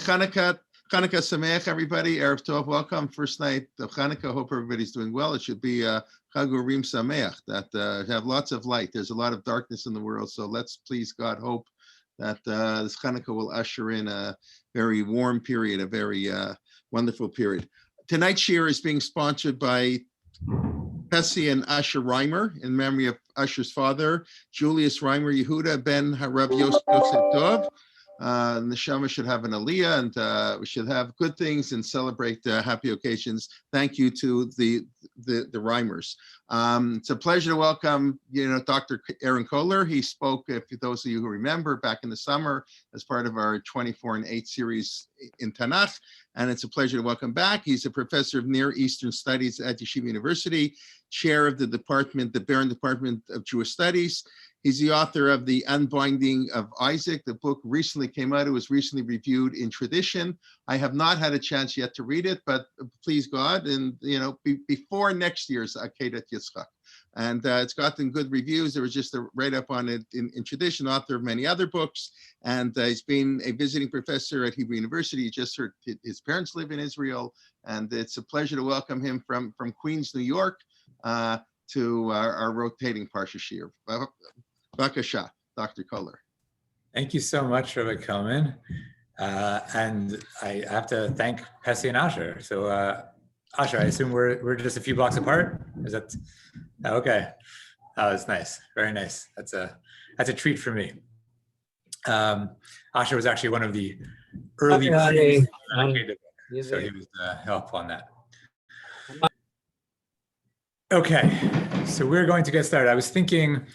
Chanukah Sameach, everybody. Erev Tov, welcome. First night of Chanukah. Hope everybody's doing well. It should be Chag Urim Sameach, that have lots of light. There's a lot of darkness in the world, so let's please God hope that this Chanukah will usher in a very warm period, a very wonderful period. Tonight's shir is being sponsored by Pessi and Asher Reimer in memory of Asher's father, Julius Reimer Yehuda ben Harav Yosef Dov. Neshama should have an aliyah, and we should have good things and celebrate happy occasions. Thank you to the Reimers. It's a pleasure to welcome, Dr. Aaron Kohler. He spoke, if those of you who remember, back in the summer as part of our 24/8 series in Tanakh, and it's a pleasure to welcome back. He's a professor of Near Eastern Studies at Yeshiva University, chair of the Baron Department of Jewish Studies. He's the author of The Unbinding of Isaac. The book recently came out. It was recently reviewed in Tradition. I have not had a chance yet to read it, but please God, and before next year's Akedat Yitzchak. And it's gotten good reviews. There was just a write-up on it in Tradition, author of many other books. And he's been a visiting professor at Hebrew University. He just heard his parents live in Israel. And it's a pleasure to welcome him from Queens, New York, to our rotating Parsha Shir. Bakasha, Dr. Koller. Thank you so much, Rabbi Kelman. And I have to thank Pessi and Asher. So Asher, I assume we're just a few blocks apart? Is that okay? Oh, that's nice. Very nice. That's a treat for me. Asher was actually one of the early so he was helpful on that. Okay, so we're going to get started. I was thinking,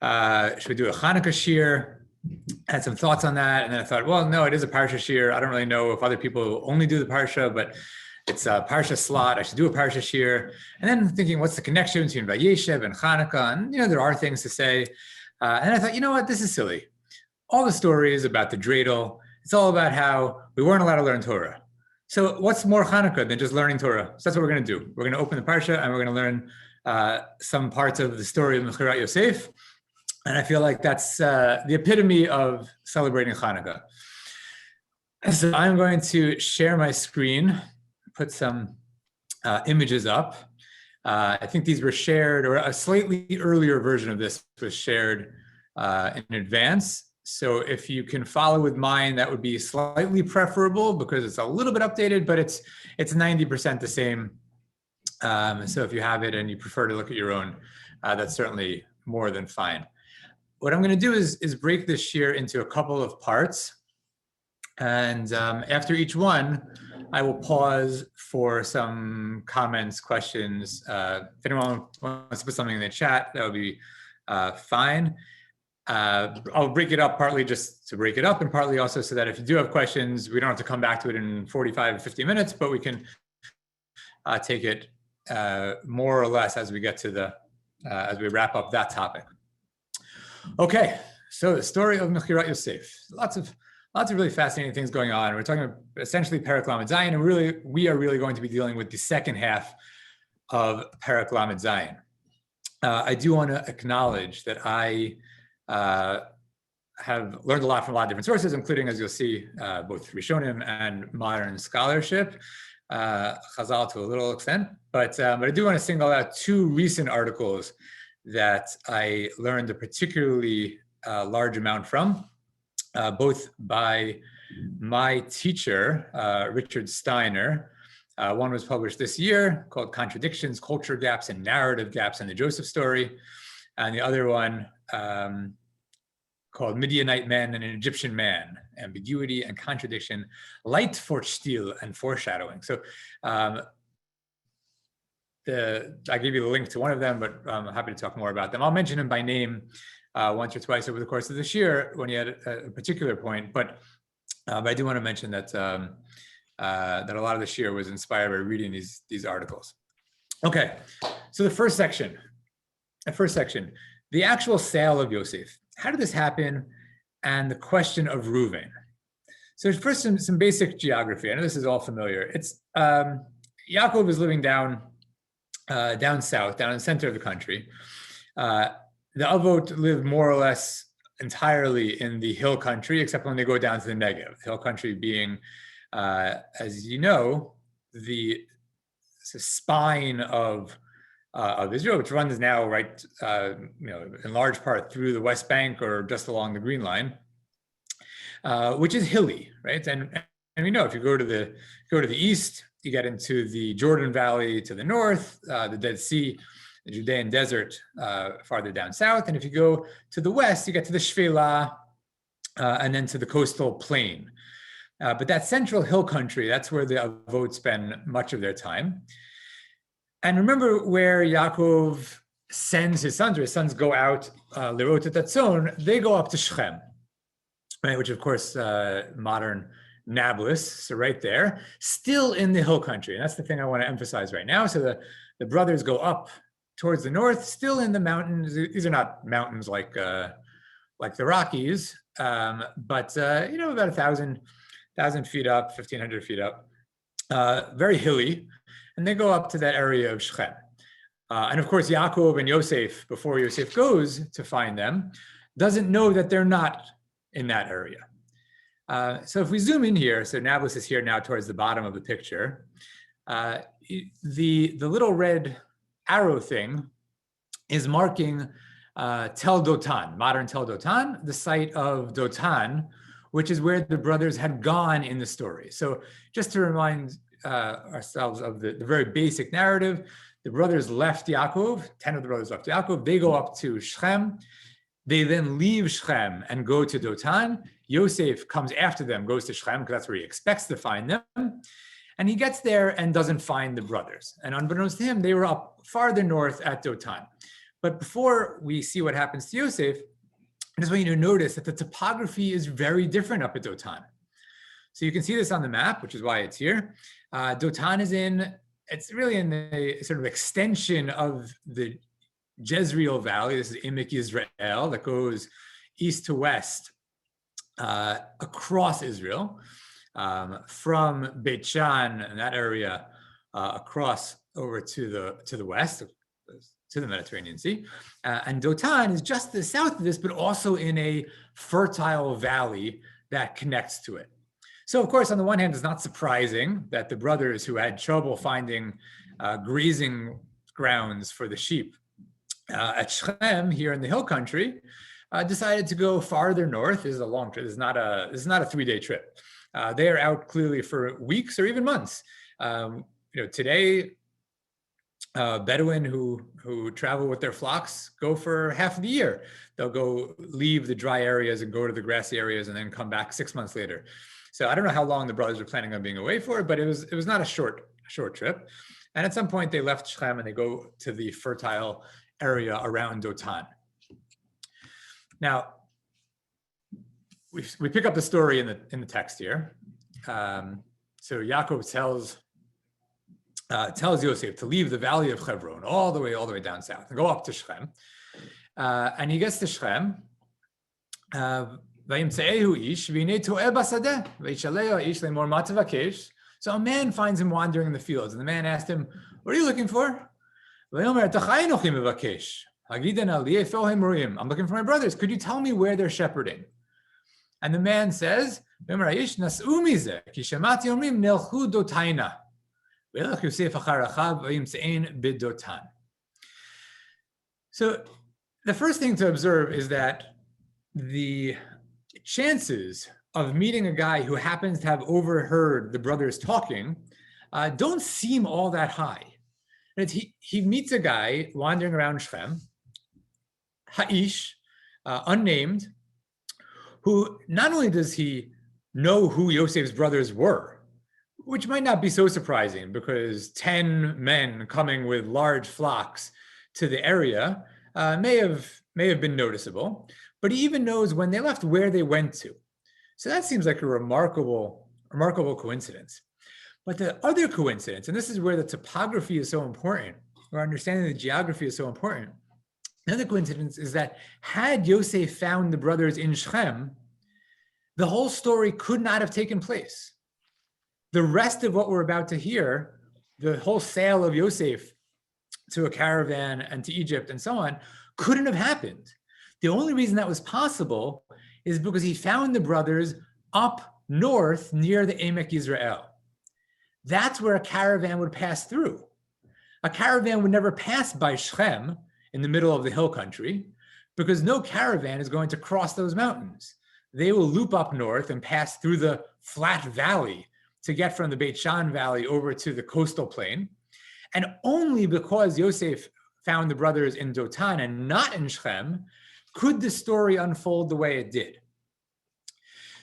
should we do a Hanukkah shir? I had some thoughts on that, and then I thought, well, no, it is a Parsha shir. I don't really know if other people only do the Parsha, but it's a Parsha slot. I should do a Parsha shir. And then thinking, what's the connection between Vayeshev and Hanukkah? And, there are things to say. And I thought, you know what, this is silly. All the stories about the dreidel, it's all about how we weren't allowed to learn Torah. So what's more Hanukkah than just learning Torah? So that's what we're going to do. We're going to open the Parsha, and we're going to learn some parts of the story of Mechirat Yosef. And I feel like that's the epitome of celebrating Hanukkah. So I'm going to share my screen, put some images up. I think these were shared, or a slightly earlier version of this was shared in advance. So if you can follow with mine, that would be slightly preferable because it's a little bit updated, but it's 90% the same. So if you have it and you prefer to look at your own, that's certainly more than fine. What I'm going to do is break this shir into a couple of parts. And after each one, I will pause for some comments, questions. If anyone wants to put something in the chat, that would be fine. I'll break it up partly just to break it up, and partly also so that if you do have questions, we don't have to come back to it in 45 or 50 minutes, but we can take it more or less as we get to as we wrap up that topic. Okay, so the story of Mechirat Yosef. Lots of really fascinating things going on. We're talking about essentially Perek Lamed Zayin, and we are really going to be dealing with the second half of Perek Lamed Zayin. I do want to acknowledge that I have learned a lot from a lot of different sources, including, as you'll see, both Rishonim and modern scholarship, Chazal to a little extent. But I do want to single out two recent articles that I learned a particularly large amount from, both by my teacher, Richard Steiner. One was published this year called Contradictions, Culture Gaps, and Narrative Gaps in the Joseph Story. And the other one called Midianite Men and an Egyptian Man, Ambiguity and Contradiction, Light for Stil and Foreshadowing. So I gave you the link to one of them, but I'm happy to talk more about them. I'll mention him by name once or twice over the course of this year when he had a particular point, but I do want to mention that that a lot of this year was inspired by reading these articles. Okay, so the first section, the actual sale of Yosef. How did this happen? And the question of Reuven. So first, some basic geography. I know this is all familiar. It's Yakov is living down south, down in the center of the country. The Avot lived more or less entirely in the hill country, except when they go down to the Negev. The hill country being, as you know, the spine of Israel, which runs now right, in large part through the West Bank or just along the Green Line, which is hilly, right? And we know if you go to the east, you get into the Jordan Valley to the north, the Dead Sea, the Judean desert farther down south. And if you go to the west, you get to the Shvela and then to the coastal plain. But that central hill country, that's where the Avot spend much of their time. And remember where Yakov sends his sons, or his sons go out, Lerot et Atzon, they go up to Shechem, right? Which of course, modern Nablus, so right there, still in the hill country. And that's the thing I want to emphasize right now. So the brothers go up towards the north, still in the mountains. These are not mountains like the Rockies, but about 1,000 feet up, 1,500 feet up, very hilly. And they go up to that area of Shechem. And of course, Yaakov and Yosef, before Yosef goes to find them, doesn't know that they're not in that area. So if we zoom in here, so Nablus is here now towards the bottom of the picture. The little red arrow thing is marking Tel Dotan, modern Tel Dotan, the site of Dotan, which is where the brothers had gone in the story. So just to remind ourselves of the very basic narrative, the brothers left Yaakov, 10 of the brothers left Yaakov, they go up to Shechem, they then leave Shechem and go to Dotan. Yosef comes after them, goes to Shechem, because that's where he expects to find them. And he gets there and doesn't find the brothers. And unbeknownst to him, they were up farther north at Dotan. But before we see what happens to Yosef, I just want you to notice that the topography is very different up at Dotan. So you can see this on the map, which is why it's here. Dotan it's really in the sort of extension of the Jezreel Valley. This is Emek Yisrael that goes east to west across Israel, from Beit Shan and that area across over to the west, to the Mediterranean Sea. And Dotan is just to the south of this, but also in a fertile valley that connects to it. So of course, on the one hand, it's not surprising that the brothers who had trouble finding grazing grounds for the sheep at Shechem here in the hill country decided to go farther north. This is a long trip. This is not a 3-day trip. They are out clearly for weeks or even months. Today, Bedouin who travel with their flocks go for half of the year. They'll go leave the dry areas and go to the grassy areas and then come back 6 months later. So I don't know how long the brothers were planning on being away for, but it was not a short trip. And at some point they left Shechem and they go to the fertile area around Dotan. Now, we pick up the story in the text here. So Yakov tells Yosef to leave the valley of Hebron all the way down south and go up to Shechem. And he gets to Shechem. So a man finds him wandering in the fields, and the man asked him, "What are you looking for?" I'm looking for my brothers. Could you tell me where they're shepherding? And the man says, so the first thing to observe is that the chances of meeting a guy who happens to have overheard the brothers talking don't seem all that high. He meets a guy wandering around Shechem, Ha'ish, unnamed, who not only does he know who Yosef's brothers were, which might not be so surprising because 10 men coming with large flocks to the area may have been noticeable, but he even knows when they left where they went to. So that seems like a remarkable coincidence. But the other coincidence, and this is where the topography is so important, or understanding the geography is so important. Another coincidence is that had Yosef found the brothers in Shechem, the whole story could not have taken place. The rest of what we're about to hear, the whole sale of Yosef to a caravan and to Egypt and so on, couldn't have happened The only reason that was possible is because he found the brothers up north near the Emek Yisrael. That's where a caravan would pass through. A caravan would never pass by Shechem in the middle of the hill country because no caravan is going to cross those mountains. They will loop up north and pass through the flat valley to get from the Beit Shan Valley over to the coastal plain. And only because Yosef found the brothers in Dotan and not in Shechem could the story unfold the way it did.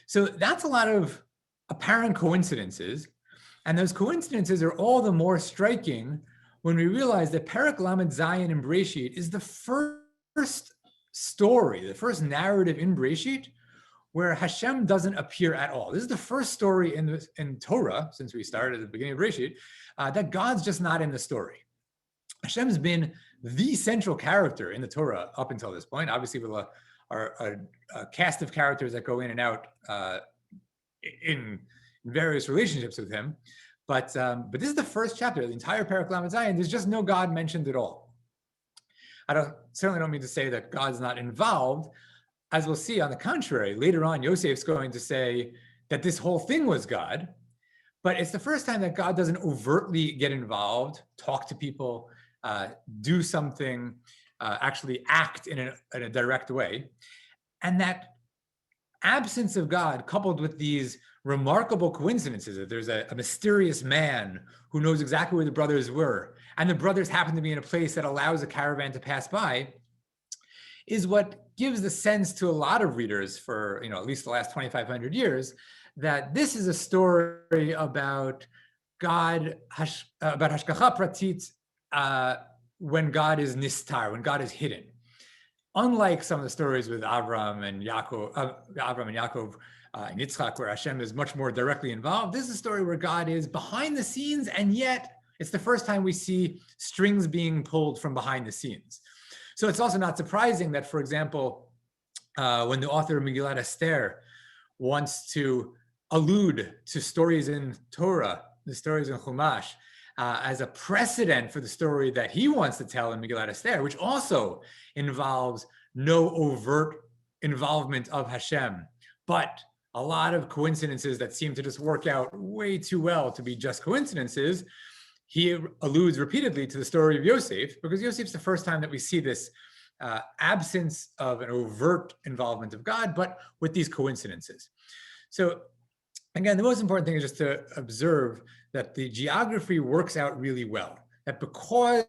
So that's a lot of apparent coincidences. And those coincidences are all the more striking when we realize that Perek Lamed Zayin in Breshit is the first story, the first narrative in Breshit where Hashem doesn't appear at all. This is the first story in Torah, since we started at the beginning of Breshit, that God's just not in the story. Hashem's been the central character in the Torah up until this point, obviously with a cast of characters that go in and out in various relationships with him. But this is the first chapter, the entire Perek Lamed Zayin. There's just no God mentioned at all. I certainly don't mean to say that God's not involved. As we'll see, on the contrary, later on, Yosef's going to say that this whole thing was God. But it's the first time that God doesn't overtly get involved, talk to people, do something, actually act in a direct way. And that absence of God, coupled with these remarkable coincidences, that there's a mysterious man who knows exactly where the brothers were, and the brothers happen to be in a place that allows a caravan to pass by, is what gives the sense to a lot of readers for, at least the last 2,500 years, that this is a story about God, about Hashgacha Pratit, when God is nistar, when God is hidden. Unlike some of the stories with Avram and Yaakov and Yitzchak, where Hashem is much more directly involved, this is a story where God is behind the scenes, and yet it's the first time we see strings being pulled from behind the scenes. So it's also not surprising that, for example, when the author of Megillat Esther wants to allude to stories in Torah, the stories in Chumash, as a precedent for the story that he wants to tell in Megillat Esther, which also involves no overt involvement of Hashem, but a lot of coincidences that seem to just work out way too well to be just coincidences. He alludes repeatedly to the story of Yosef, because Yosef's the first time that we see this absence of an overt involvement of God, but with these coincidences. So again, the most important thing is just to observe that the geography works out really well, that because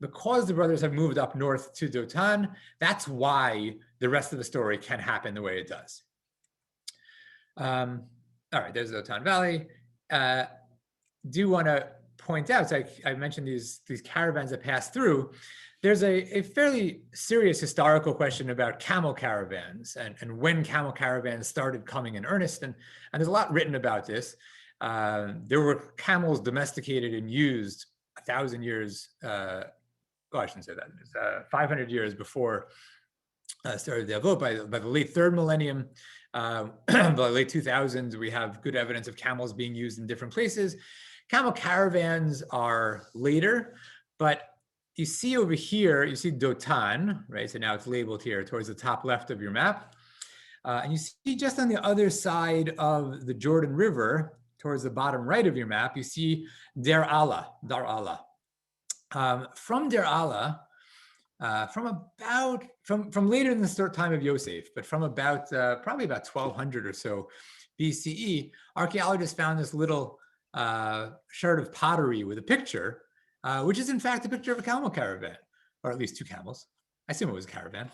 the brothers have moved up north to Dotan, that's why the rest of the story can happen the way it does. All right, there's the Dotan Valley. Do want to point out, so I mentioned these caravans that pass through. There's a fairly serious historical question about camel caravans and when camel caravans started coming in earnest. And there's a lot written about this. There were camels domesticated and used 1,000 years, I shouldn't say that, it's 500 years before started the Avot. By the late third millennium, by the late 2000s, we have good evidence of camels being used in different places. Camel caravans are later, but you see over here, you see Dotan, right? So now it's labeled here towards the top left of your map. And you see just on the other side of the Jordan River, towards the bottom right of your map, you see Dar Allah. From Dar Allah, from later in the time of Yosef, but from about probably about 1200 or so BCE, archaeologists found this little shard of pottery with a picture, which is in fact a picture of a camel caravan, or at least two camels. I assume it was a caravan.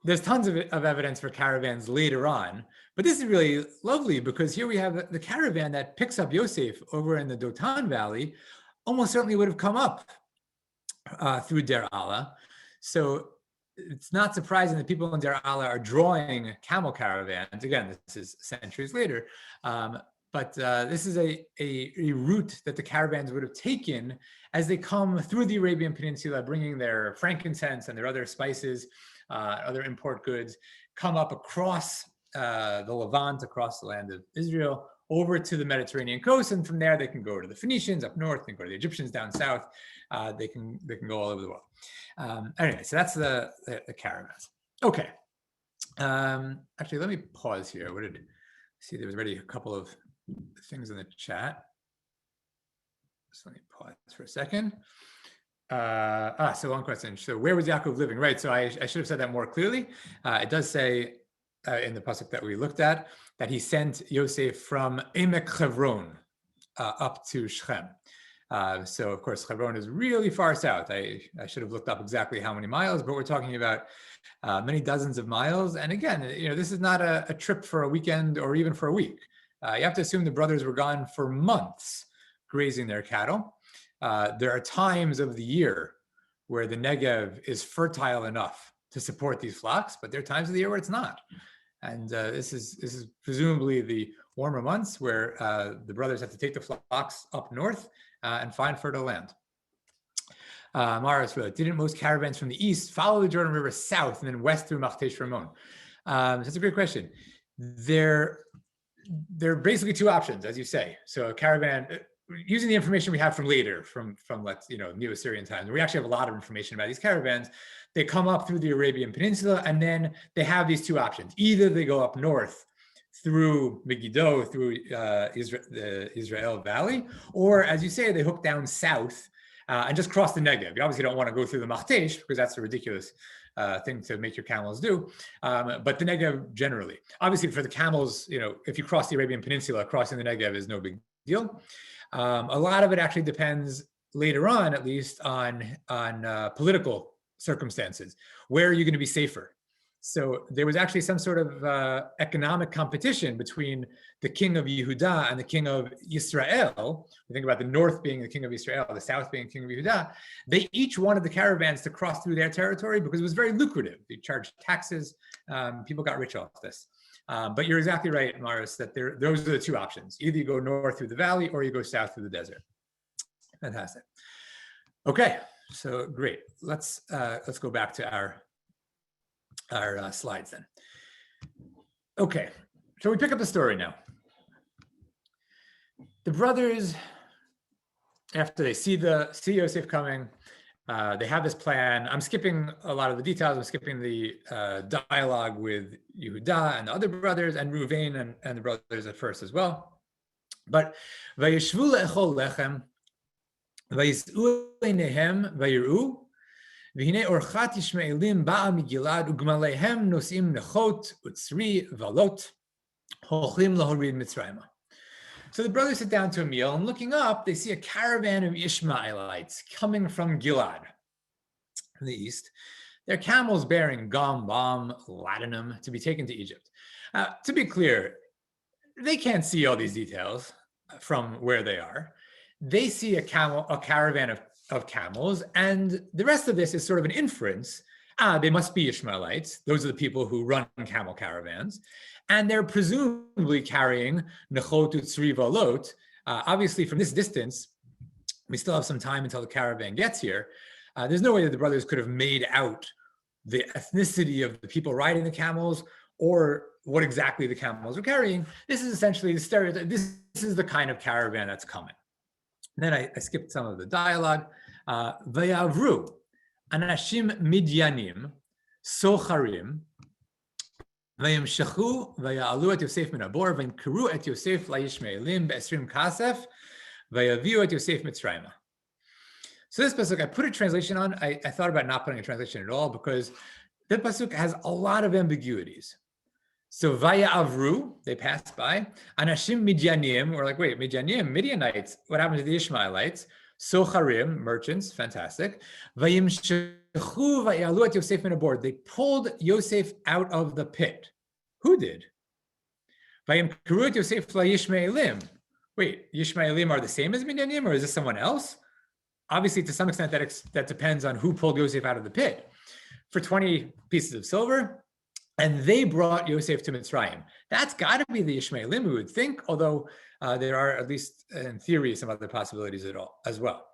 There's tons of evidence for caravans later on, but this is really lovely because here we have the caravan that picks up Yosef over in the Dotan Valley, almost certainly would have come up through Dar Allah. So it's not surprising that people in Dar Allah are drawing camel caravans. Again, this is centuries later. But this is a route that the caravans would have taken as they come through the Arabian Peninsula, bringing their frankincense and their other spices, other import goods, come up across the Levant across the land of Israel over to the Mediterranean coast, and from there they can go to the Phoenicians up north, they can go to the Egyptians down south. They can go all over the world. Anyway, so that's the caravans. Okay. Actually, let me pause here. See, there was already a couple of things in the chat. So let me pause for a second. So one question. So where was Yakov living? Right. So I should have said that more clearly. It does say in the pasuk that we looked at that he sent Yosef from Emek Hebron up to Shechem. So of course, Hebron is really far south. I should have looked up exactly how many miles, but we're talking about many dozens of miles. And again, this is not a trip for a weekend or even for a week. You have to assume the brothers were gone for months grazing their cattle. There are times of the year where the Negev is fertile enough to support these flocks, but there are times of the year where it's not. And this is presumably the warmer months where the brothers have to take the flocks up north and find fertile land. Maris wrote, didn't most caravans from the east follow the Jordan River south and then west through Machtesh Ramon? That's a great question. There are basically two options, as you say. So a caravan, using the information we have from later, from Neo-Assyrian times, we actually have a lot of information about these caravans. They come up through the Arabian Peninsula, and then they have these two options. Either they go up north through Megiddo, through the Israel Valley, or as you say, they hook down south and just cross the Negev. You obviously don't want to go through the Machtesh because that's a ridiculous thing to make your camels do, but the Negev generally. Obviously for the camels, if you cross the Arabian Peninsula, crossing the Negev is no big deal. A lot of it actually depends later on, at least, on political circumstances. Where are you going to be safer? So there was actually some sort of economic competition between the king of Yehuda and the king of Israel. We think about the north being the king of Israel, the south being the king of Yehuda. They each wanted the caravans to cross through their territory because it was very lucrative. They charged taxes. People got rich off this. But you're exactly right, Maris, that those are the two options. Either you go north through the valley or you go south through the desert. Fantastic. Okay, so great. Let's go back to our slides then. Okay, so we pick up the story now. The brothers, after they see Yosef coming, they have this plan. I'm skipping a lot of the details. I'm skipping the dialogue with Yehuda and the other brothers and Reuven and the brothers at first as well. But Vayeshvu le'echol lechem, vayis'u einehem vayiru, v'hinei orchat Yishmaelim ba'a migilad ugmalehem nosim nechot utzri valot hochlim lahorid Mitzrayim. So the brothers sit down to a meal, and looking up, they see a caravan of Ishmaelites coming from Gilad, from the east. Their camels bearing gum, balm, ladanum to be taken to Egypt. To be clear, they can't see all these details from where they are. They see a caravan of camels, and the rest of this is sort of an inference. They must be Ishmaelites. Those are the people who run camel caravans. And they're presumably carrying nechot utzri valot. Obviously, from this distance, we still have some time until the caravan gets here. There's no way that the brothers could have made out the ethnicity of the people riding the camels or what exactly the camels are carrying. This is essentially the stereotype. This is the kind of caravan that's coming. And then I skipped some of the dialogue. Vayavru anashim midyanim socharim vayimshachu vaya'alu et Yosef min habor vayimkeru et Yosef la'yishmaelim be'esrim kasef vayaviu et Yosef Mitzrayim. So this pasuk, I put a translation on. I thought about not putting a translation at all because the pasuk has a lot of ambiguities. So vayavru, they passed by. Anashim midyanim, we're like, wait, midyanim, Midianites, what happened to the Ishmaelites? Socharim, merchants, fantastic. Vayimshachu vaya'alu et Yosef min habor. They pulled Yosef out of the pit. Who did? Vayimkeru et Yosef la'yishmaelim. Wait, Yishmaelim are the same as Midyanim, or is this someone else? Obviously, to some extent, that depends on who pulled Yosef out of the pit. For 20 pieces of silver, and they brought Yosef to Mitzrayim. That's got to be the Ishmaelim, we would think, although there are, at least in theory, some other possibilities as well.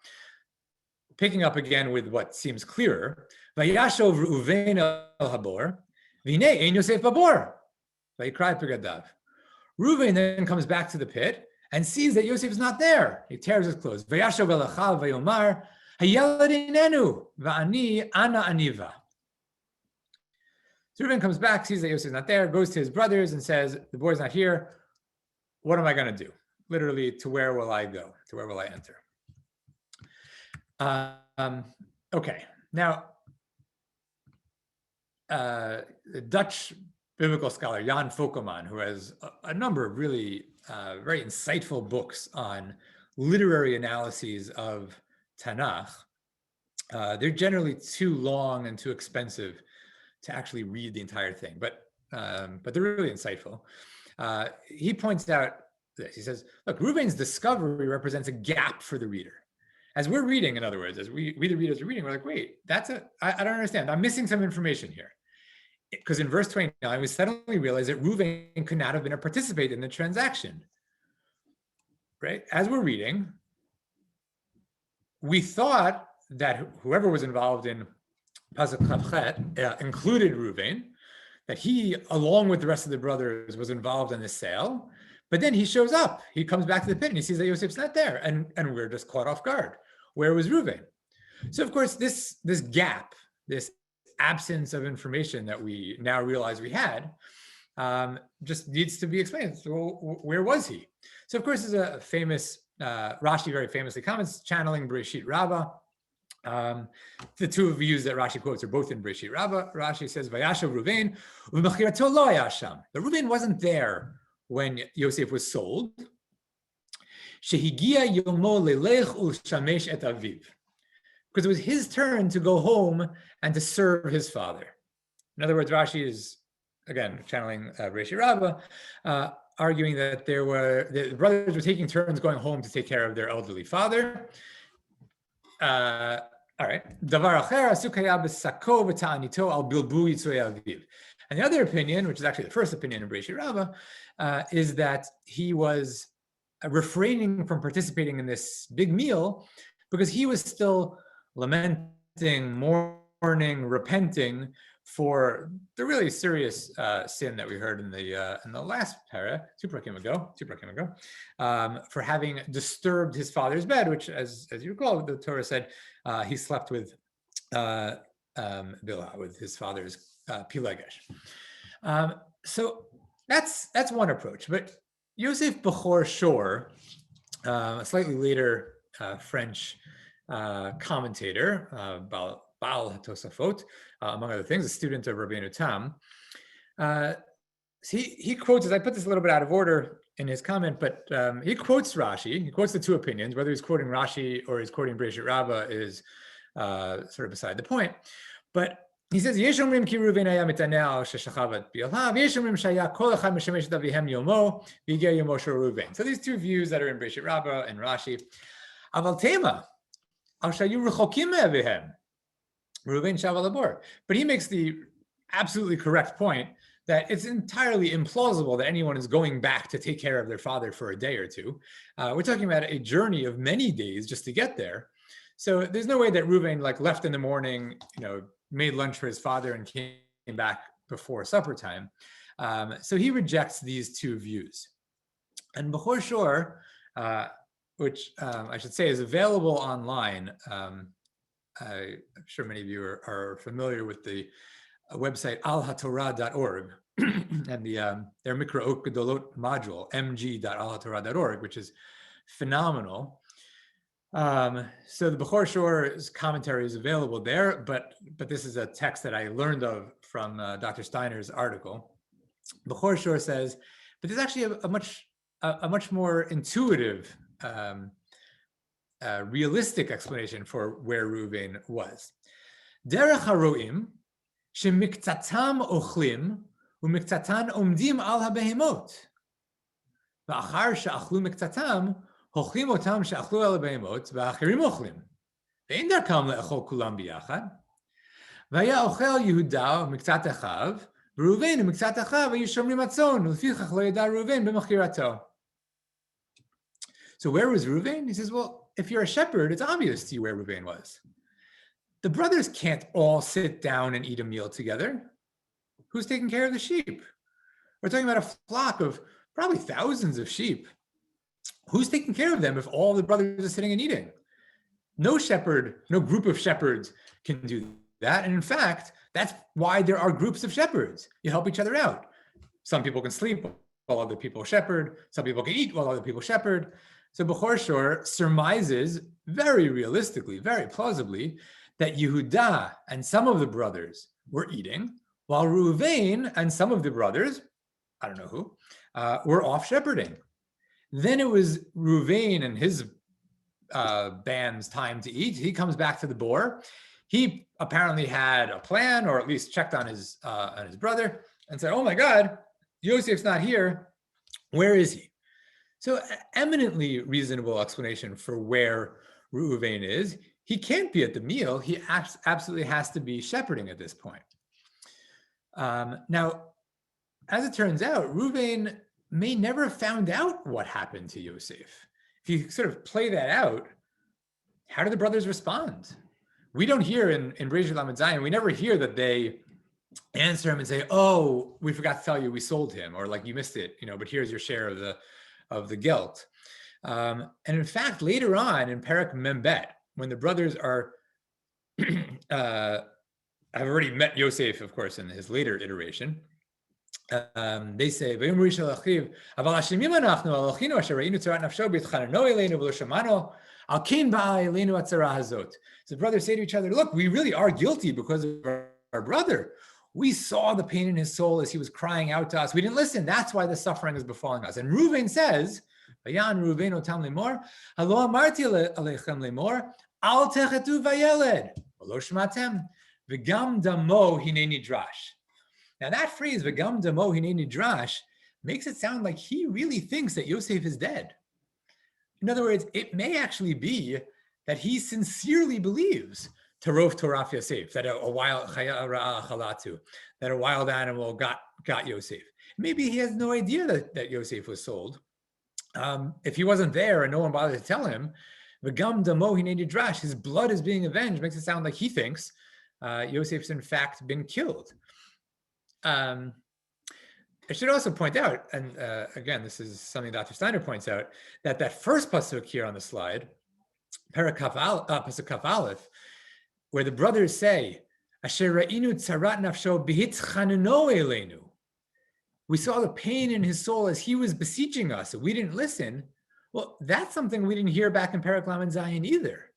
Picking up again with what seems clearer, Vayashov Reuven el Habor, V'nei ein Yosef Babor. Vayikrai pegadav. Reuven then comes back to the pit and sees that Yosef is not there. He tears his clothes. Vayashav elachav vayomar hayelad inenu va'ani ana aniva. So Reuven comes back, sees that Yosef is not there, goes to his brothers and says, the boy's not here. What am I going to do? Literally, to where will I go? To where will I enter? Okay, now, the Dutch biblical scholar Jan Fokelman, who has a number of really very insightful books on literary analyses of Tanakh, they're generally too long and too expensive to actually read the entire thing, but they're really insightful. He points out this. He says, look, Reuven's discovery represents a gap for the reader. As we're reading, in other words, as we the readers are reading, we're like, wait, I don't understand. I'm missing some information here. Because in verse 29, we suddenly realize that Reuven could not have been a participant in the transaction, right? As we're reading, we thought that whoever was involved in Pasuk Chavchet included Reuven, that he, along with the rest of the brothers, was involved in the sale. But then he shows up. He comes back to the pit and he sees that Yosef's not there, and we're just caught off guard. Where was Reuven? So of course, this gap, this absence of information that we now realize we had, just needs to be explained. So where was he? So of course, there's a famous, Rashi very famously comments, channeling Bereshit Rabbah. The two views that Rashi quotes are both in Bereshit Rabbah. Rashi says, Vayashav Reuven, u'mechirato lo haya sham. The Reuven wasn't there when Yosef was sold. Shehigia yomo lelech ulshamesh et aviv. Because it was his turn to go home and to serve his father. In other words, Rashi is, again, channeling Bereshit Rabbah, arguing that the brothers were taking turns going home to take care of their elderly father. All right. Davar acher asuk haya b'sako v'ta'anito al bilbu yitzui aviv. And the other opinion, which is actually the first opinion of Bereshit Rabbah, is that he was refraining from participating in this big meal because he was still lamenting, mourning, repenting for the really serious sin that we heard in the last para, two parakim ago, for having disturbed his father's bed, which, as you recall, the Torah said he slept with Bilhah, with his father's pilegesh. So that's one approach. But Yosef Bechor Shor, a slightly later French commentator, Baal HaTosafot, among other things, a student of Rabbeinu Tam, he quotes, as I put this a little bit out of order in his comment, but he quotes Rashi. He quotes the two opinions. Whether he's quoting Rashi or he's quoting Bereshit Rabbah is sort of beside the point. But he says, "Yesh omrim ki Reuven haya mitaneh sheshachavat bi'alav. Yesh omrim shaya kol echad meshemesh et avihem yomo v'higia yomo shel Reuven." So these two views that are in Bereshit Rabbah and Rashi, aval tema al shayu rechokim me'avihem Reuven shaval labor. But he makes the absolutely correct point that it's entirely implausible that anyone is going back to take care of their father for a day or two. We're talking about a journey of many days just to get there. So there's no way that Reuven left in the morning, made lunch for his father and came back before supper time. So he rejects these two views. And Bechor Shor, which I should say is available online. I'm sure many of you are familiar with the website alhatorah.org and their Mikraot Gedolot module, mg.alhatorah.org, which is phenomenal. So the Bechor Shor's commentary is available there, but this is a text that I learned of from Dr. Steiner's article. Bechor Shor says, but there's actually a much more intuitive, realistic explanation for where Reuven was. Derech haroim shemiktatam ochlim umiktatam omdim al habehemot. Va'achar she'achlu miktatam הולכים אותם שאכלו על הבהמות, והאחרים אוכלים. ואין דרכם לאכול כולם ביחד. והיה אוכל יהודה ומקצת אחיו, וראובן ומקצת אחיו היו שומרים הצאן, ולפיכך לא ידע ראובן במכירתו. So where was Reuven? He says, well, if you're a shepherd, it's obvious to you where Reuven was. The brothers can't all sit down and eat a meal together. Who's taking care of the sheep? We're talking about a flock of probably thousands of sheep. Who's taking care of them if all the brothers are sitting and eating? No shepherd, no group of shepherds can do that. And in fact, that's why there are groups of shepherds. You help each other out. Some people can sleep while other people shepherd. Some people can eat while other people shepherd. So Bechor Shor surmises very realistically, very plausibly, that Yehuda and some of the brothers were eating, while Reuven and some of the brothers, I don't know who, were off shepherding. Then it was Reuven and his band's time to eat. He comes back to the boar. He apparently had a plan, or at least checked on his brother and said, "Oh my God, Yosef's not here. Where is he?" So eminently reasonable explanation for where Reuven is. He can't be at the meal. He absolutely has to be shepherding at this point. Now, as it turns out, Reuven may never have found out what happened to Yosef. If you sort of play that out, how do the brothers respond? We don't hear in Bereshit Lamed Zayin, we never hear that they answer him and say, "Oh, we forgot to tell you we sold him," or like, "You missed it, but here's your share of the guilt." And in fact, later on in Perek Membet, when the brothers are have already met Yosef, of course, in his later iteration, they say, "So the brothers say to each other, look, we really are guilty because of our brother. We saw the pain in his soul as he was crying out to us. We didn't listen. That's why the suffering is befalling us." And Reuven says, "Vayan Reuven otam lemor, halo amarti alechem lemor, al techetu vayeled, v'lo shmatem, v'gam damo hineni drash." Now that phrase, "v'gam damo hineni drash," makes it sound like he really thinks that Yosef is dead. In other words, it may actually be that he sincerely believes Tarof Toraf Yosef, that a wild animal got Yosef. Maybe he has no idea that Yosef was sold. If he wasn't there and no one bothered to tell him, V'gam damo hineni drash, his blood is being avenged, makes it sound like he thinks Yosef's in fact been killed. I should also point out, and again, this is something Dr. Steiner points out, that first pasuk here on the slide, pasuk Kaf Aleph, where the brothers say, "Asher ra'inu tzarat nafsho b'hitzchanuno eleinu," we saw the pain in his soul as he was beseeching us, and we didn't listen. Well, that's something we didn't hear back in Perek Lamed Zayin either.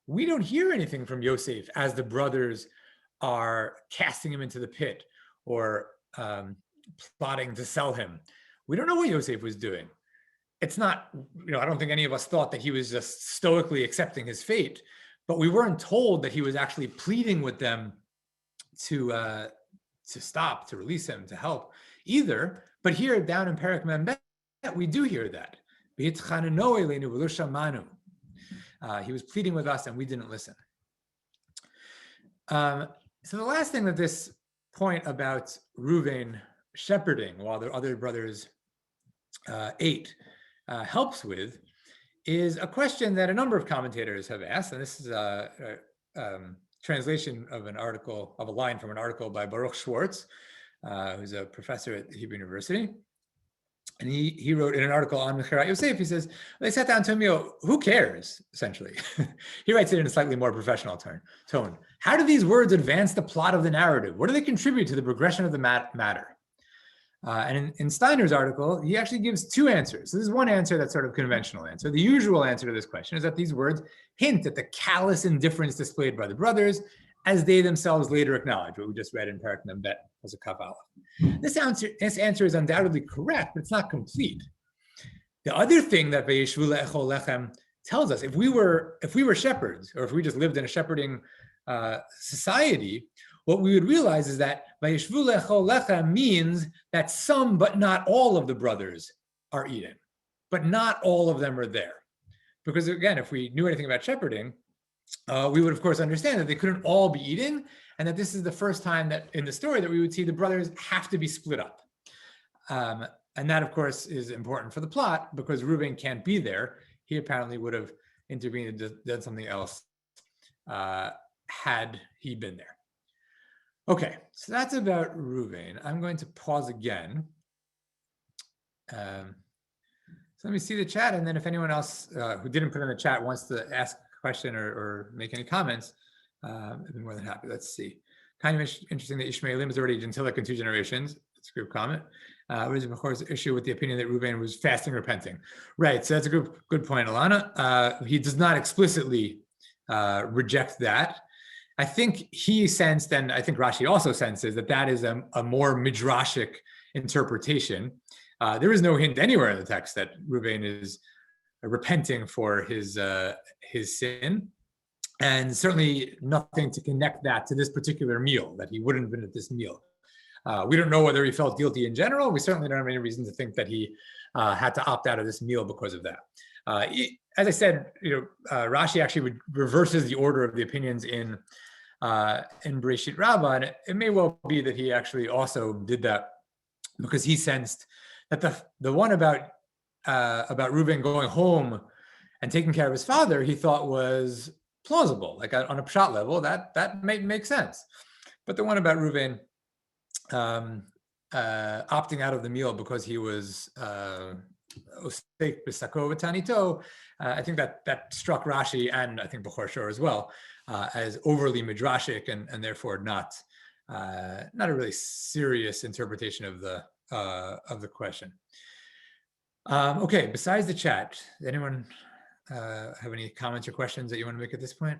We don't hear anything from Yosef as the brothers are casting him into the pit or plotting to sell him. We don't know what Yosef was doing. It's not, I don't think any of us thought that he was just stoically accepting his fate, but we weren't told that he was actually pleading with them to stop, to release him, to help either. But here down in Perek Membet, we do hear that. He was pleading with us and we didn't listen. So the last thing that this point about Reuven shepherding while the other brothers ate helps with is a question that a number of commentators have asked, and this is a translation of a line from an article by Baruch Schwartz, who's a professor at Hebrew University. And he wrote in an article on Mechirat Yosef, he says, they sat down to him, who cares, essentially? He writes it in a slightly more professional tone. How do these words advance the plot of the narrative? What do they contribute to the progression of the matter? And in Steiner's article, he actually gives two answers. So this is one answer that's sort of conventional answer. The usual answer to this question is that these words hint at the callous indifference displayed by the brothers, as they themselves later acknowledge, what we just read in Perek Membet as a Kaf Aleph. This answer is undoubtedly correct, but it's not complete. The other thing that Vayeshev le'echol lechem tells us, if we were shepherds, or if we just lived in a shepherding society, what we would realize is that Vayeshev le'echol lechem means that some, but not all of the brothers are eating, but not all of them are there. Because again, if we knew anything about shepherding, we would of course understand that they couldn't all be eating, and that this is the first time that in the story that we would see the brothers have to be split up. And that of course is important for the plot because Reuven can't be there. He apparently would have intervened and done something else had he been there. Okay, so that's about Reuven. I'm going to pause again So let me see the chat, and then if anyone else who didn't put in the chat wants to ask a question or make any comments, I'd be more than happy. Let's see. Kind of interesting that Ishmaelim is already gentilic in 2 generations. It's a group comment. What is Bechor's issue with the opinion that Reuben was fasting, repenting? Right. So that's a good point, Alana. He does not explicitly reject that. I think he sensed, and I think Rashi also senses, that is a more midrashic interpretation. There is no hint anywhere in the text that Reuben is repenting for his sin, and certainly nothing to connect that to this particular meal, that he wouldn't have been at this meal. We don't know whether he felt guilty in general. We certainly don't have any reason to think that he had to opt out of this meal because of that. As I said, Rashi actually reverses the order of the opinions in Bereshit Rabbah, and it may well be that he actually also did that because he sensed that the one about Reuben going home and taking care of his father, he thought was plausible, like on a pshat level, that might make sense. But the one about Reuben opting out of the meal because he was ostek b'sako v'tanito, I think that struck Rashi and I think Bechor Shor as well as overly midrashic and therefore not a really serious interpretation of the question. Okay, besides the chat, does anyone have any comments or questions that you want to make at this point?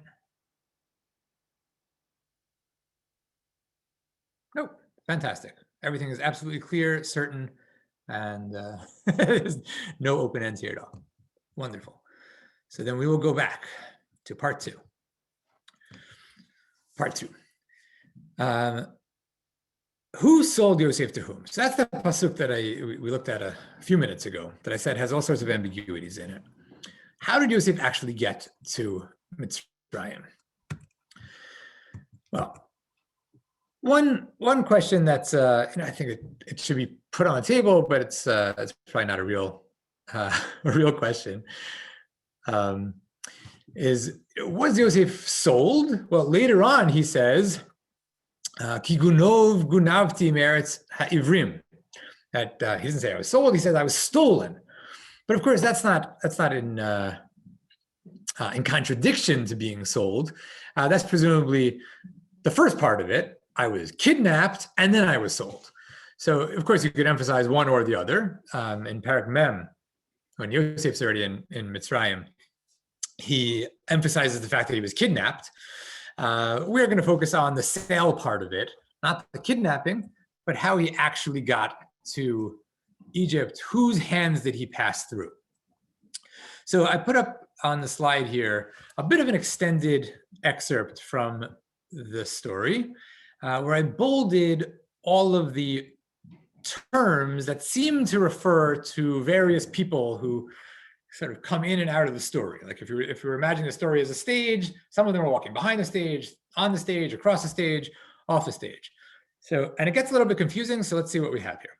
Nope. Fantastic. Everything is absolutely clear, certain, and there's no open ends here at all. Wonderful. So then we will go back to part 2. Part 2. Who sold Yosef to whom? So that's the pasuk that we looked at a few minutes ago that I said has all sorts of ambiguities in it. How did Yosef actually get to Mitzrayim? Well, one question that's I think it should be put on the table, but it's probably not a real question. Is was Yosef sold? Well, later on he says, "Ki gunov gunavti meretz ha'ivrim." That he doesn't say I was sold. He says I was stolen. But of course, that's not in contradiction to being sold. That's presumably the first part of it. I was kidnapped and then I was sold. So of course you could emphasize one or the other. In Parak Mem, when Yosef's already in Mitzrayim, he emphasizes the fact that he was kidnapped. We're going to focus on the sale part of it, not the kidnapping, but how he actually got to Egypt. Whose hands did he pass through? So I put up on the slide here a bit of an extended excerpt from the story, where I bolded all of the terms that seem to refer to various people who sort of come in and out of the story. Like if you were imagining the story as a stage, some of them are walking behind the stage, on the stage, across the stage, off the stage. So, and it gets a little bit confusing, so let's see what we have here.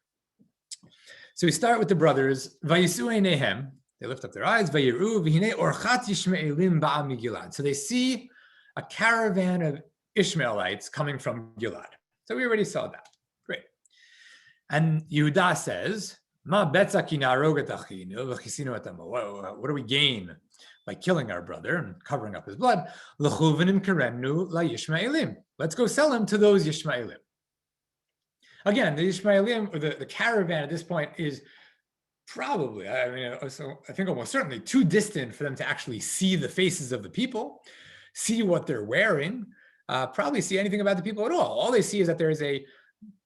So we start with the brothers, Vayisu einehem, they lift up their eyes, Vayiru v'hinei orchat Yishmaelim ba'am migilad. So they see a caravan of Ishmaelites coming from Gilad. So we already saw that. Great. And Yehuda says, Ma betza ki na'arog et achinu v'chisinu et amo. What do we gain by killing our brother and covering up his blood? L'chu v'nimkerenu la'yishmaelim. Let's go sell him to those Yishmaelim. Again, the Yishmaelim, or the caravan at this point is probably, I think almost certainly too distant for them to actually see the faces of the people, see what they're wearing, probably see anything about the people at all. All they see is that there's a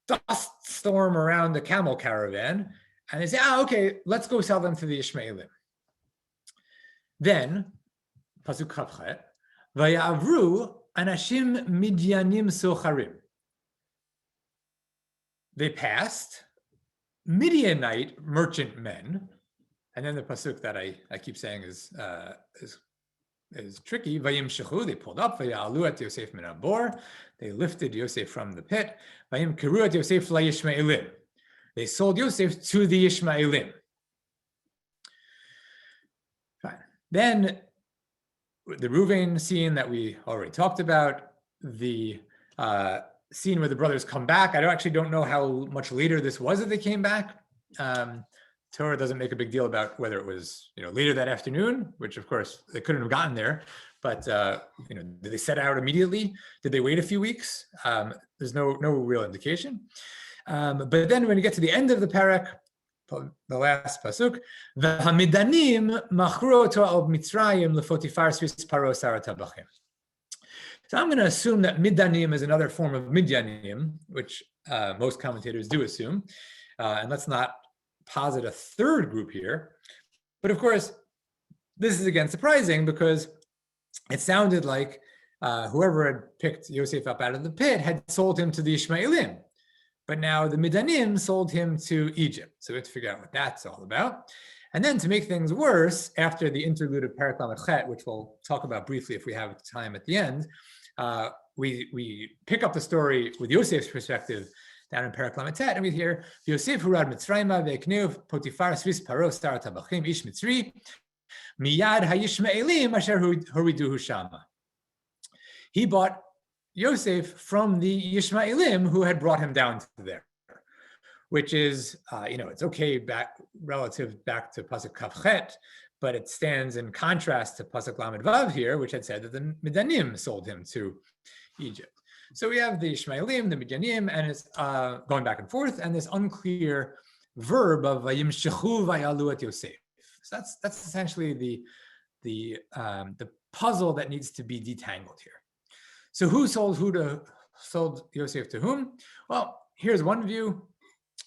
dust storm around the Camel Caravan, and they say, okay, let's go sell them to the Ishmaelim. Then, Pasuk Chavchet, Vayavru anashim midyanim socharim. They passed Midianite merchant men, and then the pasuk that I keep saying is tricky. Vayim shechu, they pulled up. Vayalu et Yosef min habor, they lifted Yosef from the pit. Vayim kiru et Yosef la'yishmaelim, they sold Yosef to the Ishmaelim. Fine. Then the Reuven scene that we already talked about, the scene where the brothers come back. I actually don't know how much later this was that they came back. Torah doesn't make a big deal about whether it was, later that afternoon, which of course they couldn't have gotten there, but did they set out immediately? Did they wait a few weeks? There's no real indication. But then when you get to the end of the parak, the last pasuk, v'hamidanim machru oto al Mitzrayim lefotifar svis paro sarat habachim. So I'm going to assume that midanim is another form of midyanim, which most commentators do assume, and let's not posit a third group here. But of course, this is again surprising because it sounded like whoever had picked Yosef up out of the pit had sold him to the Ishmaelim. But now the Midanim sold him to Egypt. So we have to figure out what that's all about. And then to make things worse, after the interlude of Parak Lamed Chet, which we'll talk about briefly if we have time at the end, we pick up the story with Yosef's perspective down in Parak Lamed Tet, and we hear Yosef hurad Mitzrayma ve'ekneu Potifar svis paro star tabachim ish Mitzri miyad hayishmaelim asher horiduhu shama. He bought Yosef from the Yishmaelim who had brought him down to there, which is, it's okay relative back to Pasuk Kaf Chet, but it stands in contrast to Pasuk Lamed Vav here, which had said that the Midanim sold him to Egypt. So we have the Ishmaelim, the Midanim, and it's going back and forth, and this unclear verb of Vayimshechu vayalu et Yosef. So that's essentially the puzzle that needs to be detangled here. So who sold Yosef to whom? Well, here's one view.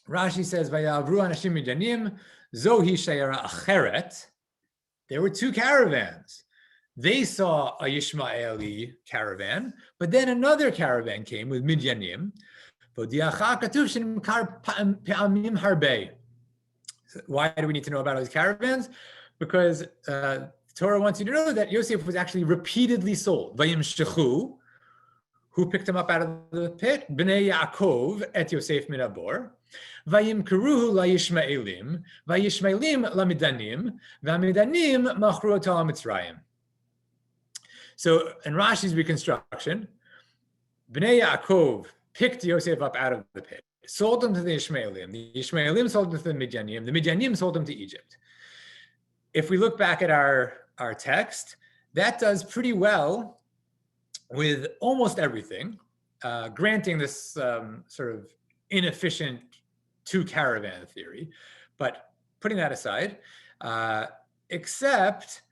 Rashi says, "Vayavru anashim midanim zohi shayara acheret." There were two caravans. They saw a Yishmaeli caravan, but then another caravan came with Midyanim. Why do we need to know about those caravans? Because Torah wants you to know that Yosef was actually repeatedly sold. Vayimshechu, who picked him up out of the pit? Bnei Yakov et Yosef min habor. Vayimkeruhu laYishmaelim, vayishmaelim lamidanim, vamidanim machru oto Mitzrayim. So in Rashi's reconstruction, Bnei Yaakov picked Yosef up out of the pit, sold him to the Ishmaelim sold him to the Midyanim sold him to Egypt. If we look back at our text, that does pretty well with almost everything, granting this sort of inefficient two-caravan theory, but putting that aside, except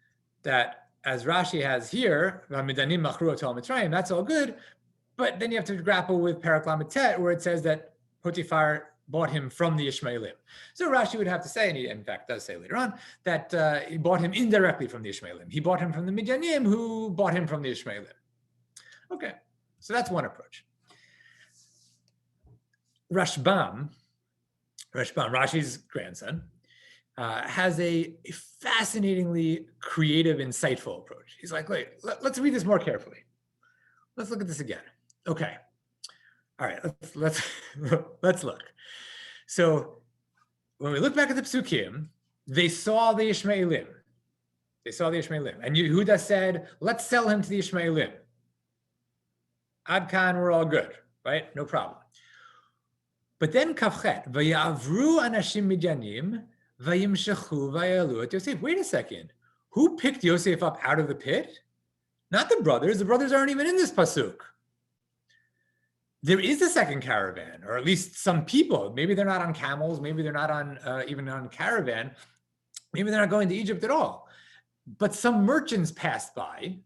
that as Rashi has here, that's all good, but then you have to grapple with Parak Lamed Tet, where it says that Potiphar bought him from the Ishmaelim. So Rashi would have to say, and he in fact does say later on, that he bought him indirectly from the Ishmaelim. He bought him from the Midyanim, who bought him from the Ishmaelim. Okay, so that's one approach. Rashbam, Rashi's grandson, has a fascinatingly creative, insightful approach. He's like, wait, let's read this more carefully. Let's look at this again. Okay. All right, let's look. So when we look back at the Psukim, they saw the Ishmaelim. And Yehuda said, let's sell him to the Ishmaelim. Ad Kan, we're all good, right? No problem. But then Kafchet, Vayavru anashim midyanim, Vayimshechu vayalu et Yosef. Wait a second. Who picked Yosef up out of the pit? Not the brothers. The brothers aren't even in this pasuk. There is a second caravan, or at least some people. Maybe they're not on camels. Maybe they're not on even on caravan. Maybe they're not going to Egypt at all. But some merchants passed by.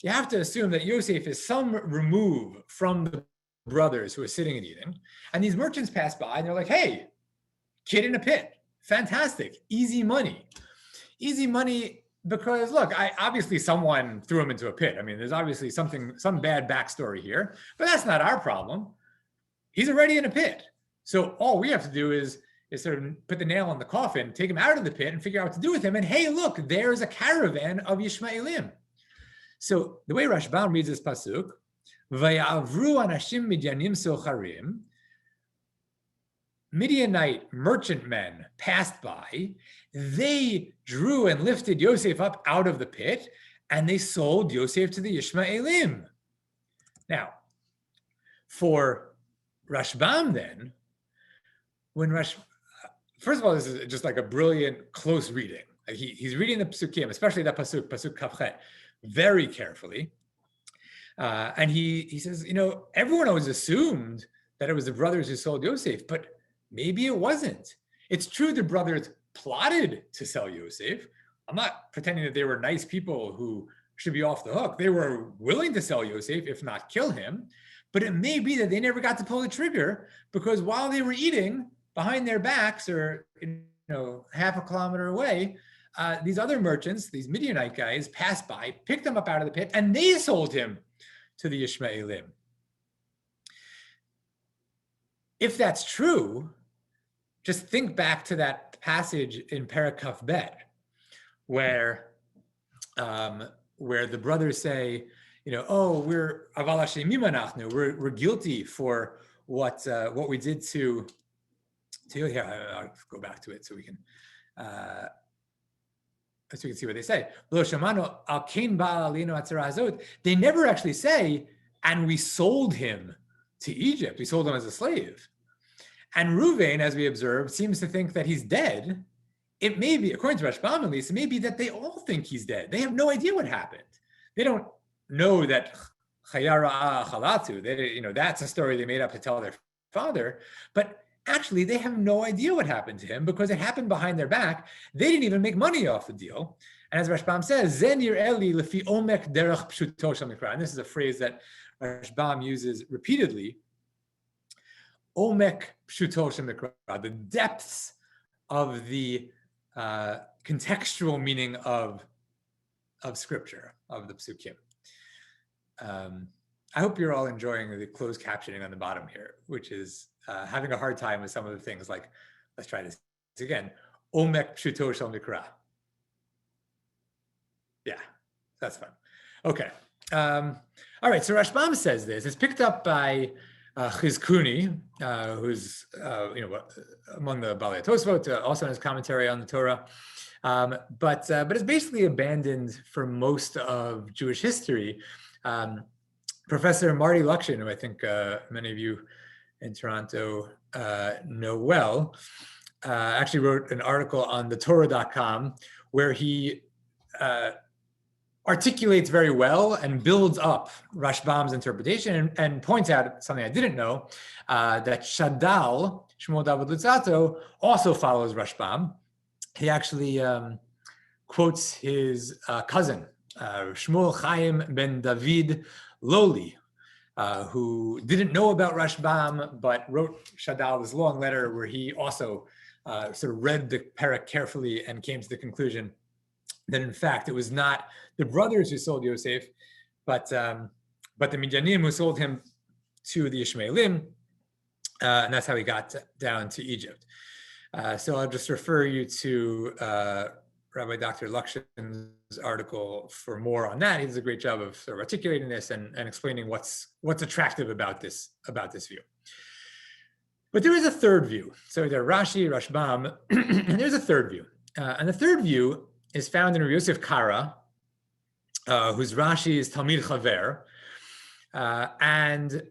You have to assume that Yosef is some remove from the brothers who are sitting and eating. And these merchants pass by and they're like, hey, kid in a pit. Fantastic. Easy money. Easy money because, look, obviously someone threw him into a pit. I mean, there's obviously some bad backstory here, but that's not our problem. He's already in a pit. So all we have to do is sort of put the nail in the coffin, take him out of the pit and figure out what to do with him. And hey, look, there's a caravan of Yishmaelim. So the way Rashbam reads this pasuk, Vayavru anashim midyanim socharim, Midianite merchantmen passed by, they drew and lifted Yosef up out of the pit, and they sold Yosef to the Ishmaelim. Now, for Rashbam then, when first of all, this is just like a brilliant close reading. Like he's reading the psukim, especially that pasuk kafchet, very carefully. And he says, everyone always assumed that it was the brothers who sold Yosef, but maybe it wasn't. It's true the brothers plotted to sell Yosef. I'm not pretending that they were nice people who should be off the hook. They were willing to sell Yosef, if not kill him. But it may be that they never got to pull the trigger because while they were eating behind their backs or half a kilometer away, these other merchants, these Midianite guys, passed by, picked him up out of the pit, and they sold him to the Ishmaelim. If that's true, just think back to that passage in Perek Kaf Bet, where the brothers say, we're aval hashemim anachnu, we're guilty for what we did to here. I'll go back to it so we can see what they say. They never actually say, and we sold him to Egypt. We sold him as a slave. And Reuven, as we observed, seems to think that he's dead. It may be, according to Rashbam at least, it may be that they all think he's dead. They have no idea what happened. They don't know that Chayara Chalatu, that's a story they made up to tell their father. But actually, they have no idea what happened to him because it happened behind their back. They didn't even make money off the deal. And as Rashbam says, Zenir Eli lefi omek derech pshuto shel mikra. And this is a phrase that Rashbam uses repeatedly. Omek pshuto shel mikra, the depths of the contextual meaning of scripture, of the psukim. I hope you're all enjoying the closed captioning on the bottom here, which is having a hard time with some of the things like, let's try this again. Omek pshuto shel mikra. Yeah, that's fun. Okay. All right, so Rashbam says this. It's picked up by Chizkuni, who's among the Balei Tosfot, also in his commentary on the Torah. But it's basically abandoned for most of Jewish history. Professor Marty Lukshin, who I think many of you in Toronto know well, actually wrote an article on thetorah.com where he articulates very well and builds up Rashbam's interpretation and points out something I didn't know, that Shadal, Shmuel David Lutzato, also follows Rashbam. He actually quotes his cousin, Shmuel Chaim ben David Loli, who didn't know about Rashbam, but wrote Shadal this long letter where he also sort of read the perek carefully and came to the conclusion that in fact it was not the brothers who sold Yosef, but the Midianim who sold him to the Ishmaelim, and that's how he got down to Egypt. So I'll just refer you to Rabbi Dr. Lukshin's article for more on that. He does a great job of sort of articulating this and explaining what's attractive about this view. But there is a third view. So there are Rashi, Rashbam, and there's a third view. And the third view is found in Rabbi Yosef Kara, whose Rashi is Talmid Chaver, and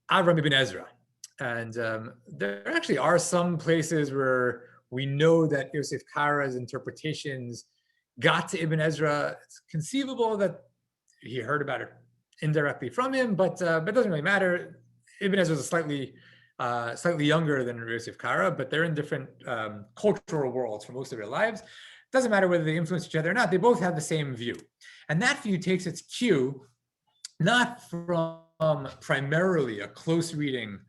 Avram ibn Ezra. And there actually are some places where we know that Yosef Kara's interpretations got to Ibn Ezra. It's conceivable that he heard about it indirectly from him, but it doesn't really matter. Ibn Ezra is slightly younger than Yosef Kara, but they're in different cultural worlds for most of their lives. It doesn't matter whether they influence each other or not. They both have the same view. And that view takes its cue not from primarily a close reading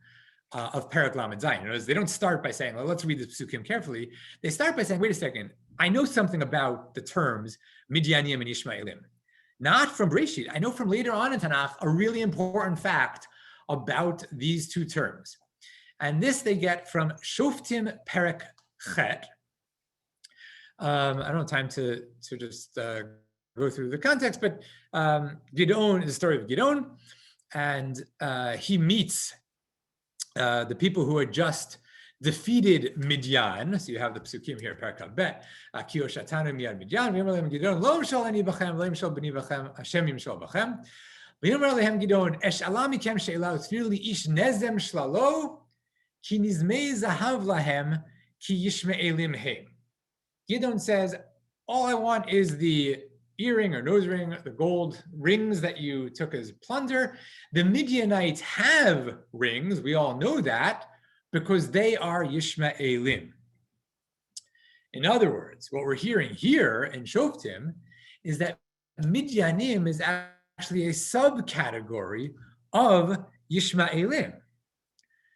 of Perek Lamed Zayin. They don't start by saying, well, let's read the Psukim carefully. They start by saying, wait a second, I know something about the terms Midianim and Ishmaelim. Not from Breshit. I know from later on in Tanakh a really important fact about these two terms. And this they get from Shoftim Perek Chet. I don't have time to just go through the context, but Gidon is the story of Gidon, and he meets the people who had just defeated Midian. So you have the psukim here, Perek Bet. Ki oshatanu miyad Midian. V'yomer lehem Gidon, lo yimshol ani b'chem, lo yimshol b'ni b'chem, Hashem yimshol b'chem. V'yomer lehem Gidon, esh'ala mikem she'ela u'tfir li ish nezem shlalo, ki nizmei zahav lahem ki yishma'elim heim. Gidon says, all I want is the earring or nose ring, the gold rings that you took as plunder. The Midianites have rings. We all know that because they are Yishma'elim. In other words, what we're hearing here in Shoftim is that Midianim is actually a subcategory of Yishma'elim.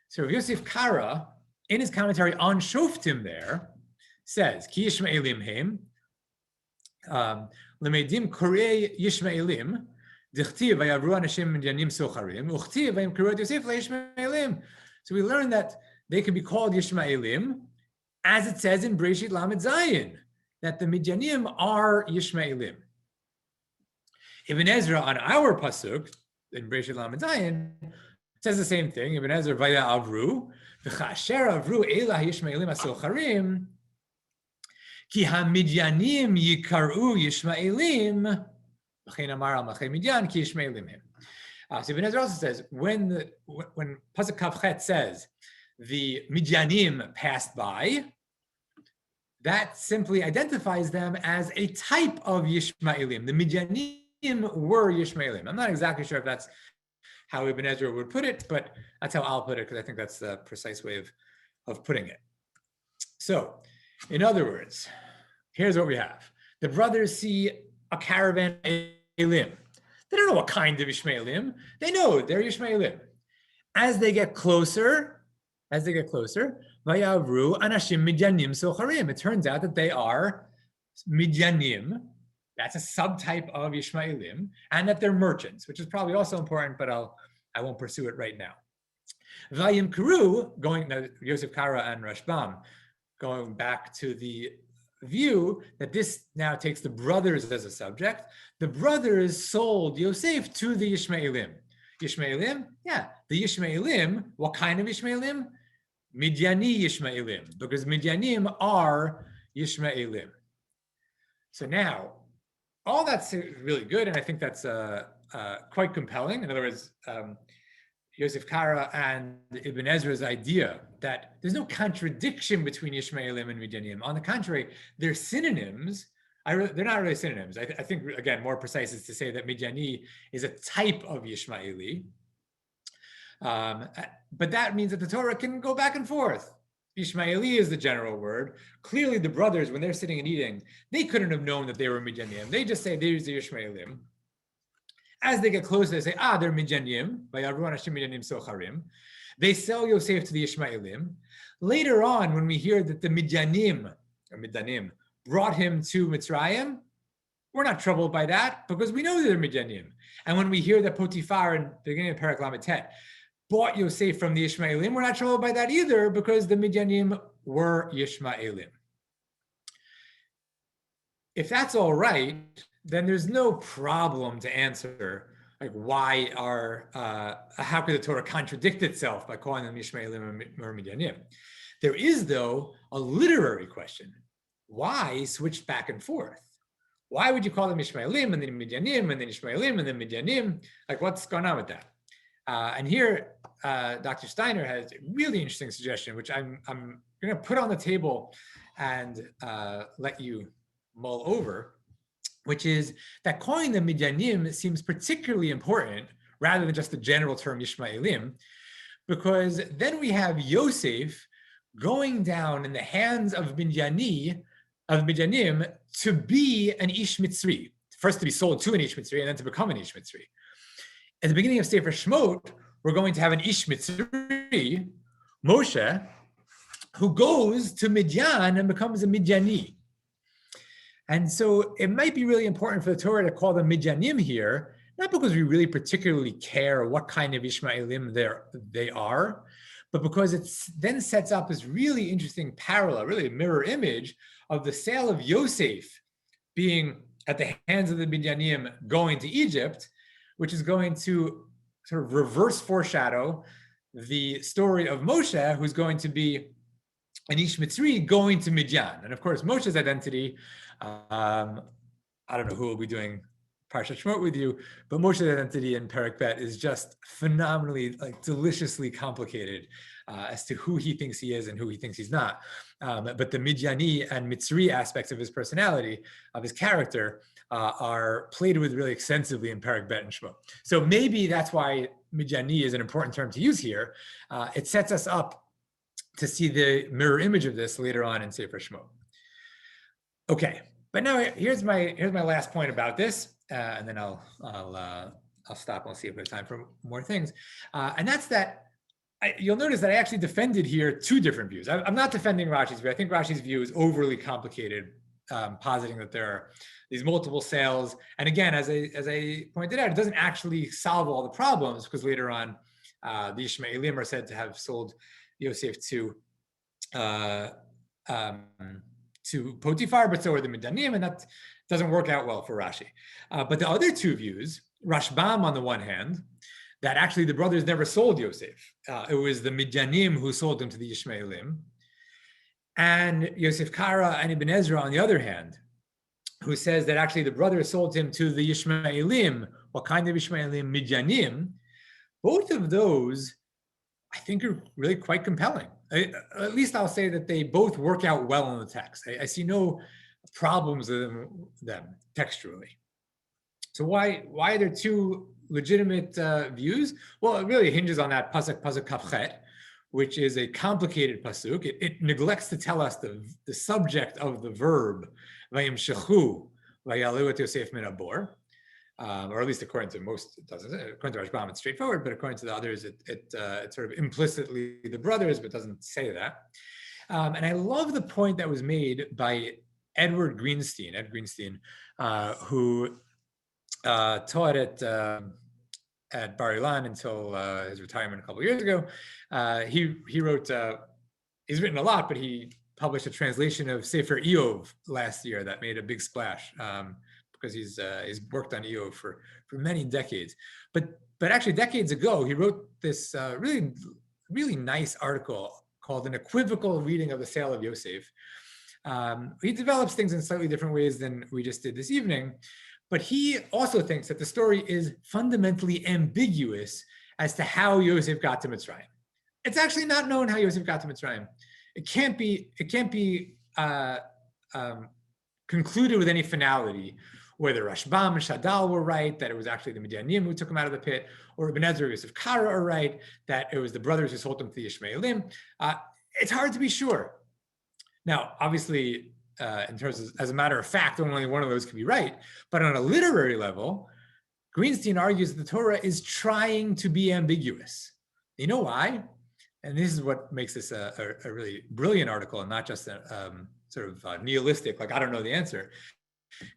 So Yosef Kara, in his commentary on Shoftim there, says, Ki Yishma'elim heim, Lemedim Korei Yishma'elim, Dichtiv Vayavru Anashim Midyanim Socharim, Uchtiv Vayim Korei Yosef LeYishma'elim. So we learn that they can be called Yishma'elim, as it says in Breshit Lamed Zayin, that the Midyanim are Yishma'elim. Ibn Ezra on our pasuk in Breshit Lamed Zayin says the same thing. Ibn Ezra Vaya Avru, V'chasher Avru Elah Yishma'elim Asocharim, Ki ha-Midyanim yikaru Yishma'elim, V'chein amar al Malchei Midyan ki Yishma'elim him. So Ibn Ezra also says, when Pasuk Kavchet says the Midyanim passed by, that simply identifies them as a type of Yishma'elim. The Midyanim were Yishma'elim. I'm not exactly sure if that's how Ibn Ezra would put it, but that's how I'll put it, because I think that's the precise way of putting it. So, in other words, here's what we have. The brothers see a caravan Elim. They don't know what kind of Yishma'elim. They know they're Yishma'elim. As they get closer, Vayavru Anashim Midyanim Socharim. It turns out that they are Midyanim. That's a subtype of Yishma'elim, and that they're merchants, which is probably also important, but I won't pursue it right now. Vayim Karu, going now, Yosef Kara and Rashbam, going back to the view that this now takes the brothers as a subject. The brothers sold Yosef to the Yishma'elim. Yishma'elim? Yeah, the Yishma'elim. What kind of Yishma'elim? Midyani Yishma'elim, because Midyanim are Yishma'elim. So now, all that's really good, and I think that's quite compelling. In other words, Yosef Kara and Ibn Ezra's idea that there's no contradiction between Yishma'elim and Midyanim. On the contrary, they're synonyms. They're not really synonyms. I think, again, more precise is to say that Midyani is a type of Yishma'eli. But that means that the Torah can go back and forth. Ishmaeli is the general word. Clearly, the brothers, when they're sitting and eating, they couldn't have known that they were Midyanim. They just say, there's the Ishmaelim. As they get closer, they say, they're Midyanim. They sell Yosef to the Ishmaelim. Later on, when we hear that the Midyanim brought him to Mitzrayim, we're not troubled by that because we know they're Midyanim. And when we hear that Potiphar in the beginning of Perek Lamed bought Yosef from the Ishmaelim, we're not troubled by that either because the Midyanim were Yishmaelim. If that's all right, then there's no problem to answer like how could the Torah contradict itself by calling them Yishmaelim or Midyanim? There is, though, a literary question. Why switch back and forth? Why would you call them Yishmaelim and then Midyanim and then Yishmaelim and then Midyanim? Like, what's going on with that? And here, Dr. Steiner has a really interesting suggestion, which I'm going to put on the table and let you mull over, which is that calling them Midyanim seems particularly important rather than just the general term Yishmaelim, because then we have Yosef going down in the hands of Midyanim to be an Ish Mitzri, first to be sold to an Ish Mitzri and then to become an Ish Mitzri. At the beginning of Sefer Shemot, we're going to have an Ish Mitzri, Moshe, who goes to Midyan and becomes a Midyani. And so it might be really important for the Torah to call them Midyanim here, not because we really particularly care what kind of Ishmaelim they are, but because it then sets up this really interesting parallel, really a mirror image of the sale of Yosef being at the hands of the Midyanim going to Egypt, which is going to sort of reverse foreshadow the story of Moshe, who's going to be an Ish Mitzri going to Midyan. And of course, Moshe's identity, I don't know who will be doing Parshat Shemot with you, but Moshe's identity in Perek Bet is just phenomenally, like deliciously complicated as to who he thinks he is and who he thinks he's not. But the Midyani and Mitzri aspects of his personality, of his character, are played with really extensively in Perek Bet and Shemot. So maybe that's why Midyani is an important term to use here. It sets us up to see the mirror image of this later on in Sefer Shemot. Okay, but now here's my last point about this, and then I'll stop. I'll see if there's time for more things, and that's that. You'll notice that I actually defended here two different views. I'm not defending Rashi's view. I think Rashi's view is overly complicated, positing that there are these multiple sales. And again, as I pointed out, it doesn't actually solve all the problems, because later on, the Ishmaelim are said to have sold Yosef to Potiphar, but so are the Midanim, and that doesn't work out well for Rashi. But the other two views, Rashbam on the one hand, that actually the brothers never sold Yosef. It was the Midianim who sold him to the Ishmaelim. And Yosef Kara and Ibn Ezra on the other hand, who says that actually the brothers sold him to the Ishmaelim. What kind of Ishmaelim? Midianim. Both of those, I think, are really quite compelling. At least I'll say that they both work out well in the text. I see no problems with them textually. So why are there two legitimate views? Well, it really hinges on that pasuk kafchet, which is a complicated pasuk. It neglects to tell us the subject of the verb vayimshechu vayalu et Yosef min habor. Or at least according to most, it doesn't. According to Rashbam, it's straightforward, but according to the others, it's sort of implicitly the brothers, but doesn't say that. And I love the point that was made by Ed Greenstein, who taught at Bar Ilan until his retirement a couple of years ago. He wrote, he's written a lot, but he published a translation of Sefer Eov last year that made a big splash. Because he's worked on Eov for many decades, but actually decades ago he wrote this really nice article called "An Equivocal Reading of the Sale of Yosef." He develops things in slightly different ways than we just did this evening, but he also thinks that the story is fundamentally ambiguous as to how Yosef got to Mitzrayim. It's actually not known how Yosef got to Mitzrayim. It can't be concluded with any finality, whether Rashbam and Shadal were right, that it was actually the Midianim who took him out of the pit, or Ibn Ezra and Yosef Kara are right, that it was the brothers who sold him to the Ishmaelim. It's hard to be sure. Now, obviously, in terms of, as a matter of fact, only one of those could be right. But on a literary level, Greenstein argues that the Torah is trying to be ambiguous. You know why? And this is what makes this a really brilliant article and not just a sort of nihilistic, like, I don't know the answer.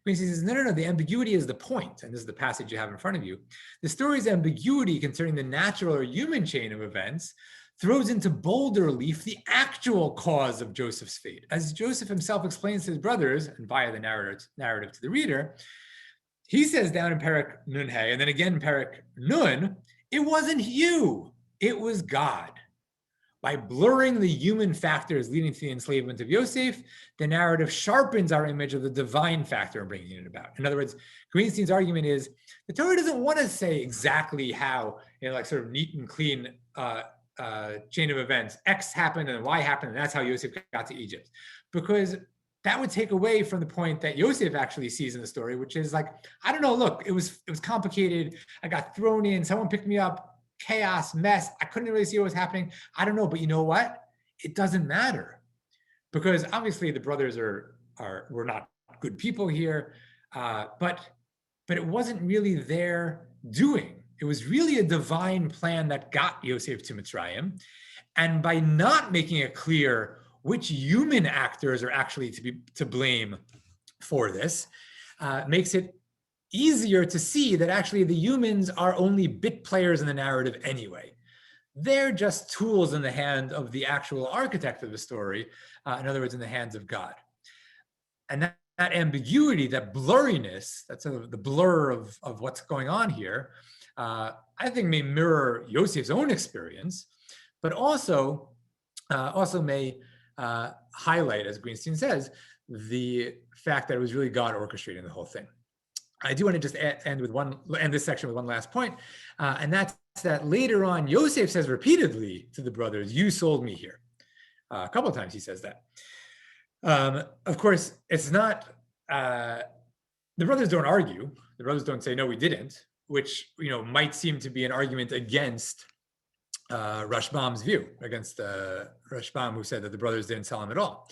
Greenstein says, no, the ambiguity is the point. And this is the passage you have in front of you. The story's ambiguity concerning the natural or human chain of events throws into bolder relief the actual cause of Joseph's fate. As Joseph himself explains to his brothers, and via the narrative to the reader, he says down in Perek Nun Hey, and then again in Perek Nun, it wasn't you, it was God. By blurring the human factors leading to the enslavement of Yosef, the narrative sharpens our image of the divine factor in bringing it about. In other words, Greenstein's argument is the Torah doesn't want to say exactly how, like sort of neat and clean chain of events, X happened and Y happened, and that's how Yosef got to Egypt. Because that would take away from the point that Yosef actually sees in the story, which is like, I don't know, look, it was complicated. I got thrown in, someone picked me up, chaos, mess. I couldn't really see what was happening. I don't know, but you know what? It doesn't matter, because obviously the brothers were not good people here, but it wasn't really their doing. It was really a divine plan that got Yosef to Mitzrayim, and by not making it clear which human actors are actually to blame for this, makes it easier to see that actually the humans are only bit players in the narrative anyway. They're just tools in the hand of the actual architect of the story, in other words, in the hands of God. And that ambiguity, that blurriness, that sort of the blur of what's going on here, I think may mirror Yosef's own experience, but also may highlight, as Greenstein says, the fact that it was really God orchestrating the whole thing. I do want to just end this section with one last point, and that's that later on, Yosef says repeatedly to the brothers, "You sold me here." A couple of times he says that. Of course, it's not. The brothers don't argue. The brothers don't say, "No, we didn't," which might seem to be an argument against Rashbam's view, against Rashbam, who said that the brothers didn't sell him at all.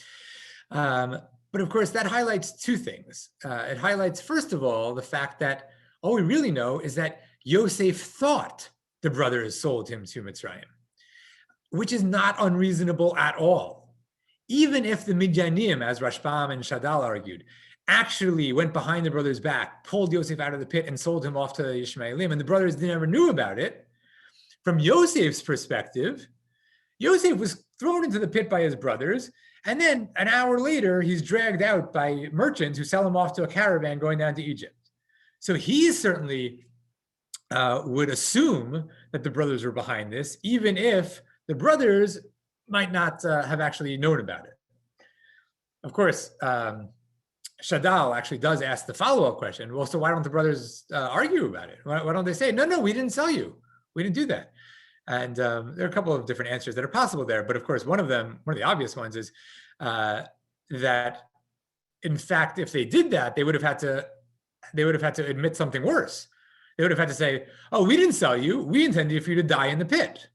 But of course, that highlights two things. It highlights, first of all, the fact that all we really know is that Yosef thought the brothers sold him to Mitzrayim, which is not unreasonable at all. Even if the Midyanim, as Rashbam and Shadal argued, actually went behind the brothers' back, pulled Yosef out of the pit and sold him off to the Ishmaelim, and the brothers never knew about it, from Yosef's perspective, Yosef was thrown into the pit by his brothers, and then an hour later, he's dragged out by merchants who sell him off to a caravan going down to Egypt. So he certainly would assume that the brothers were behind this, even if the brothers might not have actually known about it. Of course, Shadal actually does ask the follow-up question. Well, so why don't the brothers argue about it? Why don't they say, no, we didn't sell you. We didn't do that. And there are a couple of different answers that are possible there. But of course, one of the obvious ones is that, in fact, if they did that, they would have had to admit something worse. They would have had to say, "Oh, we didn't sell you. We intended for you to die in the pit,"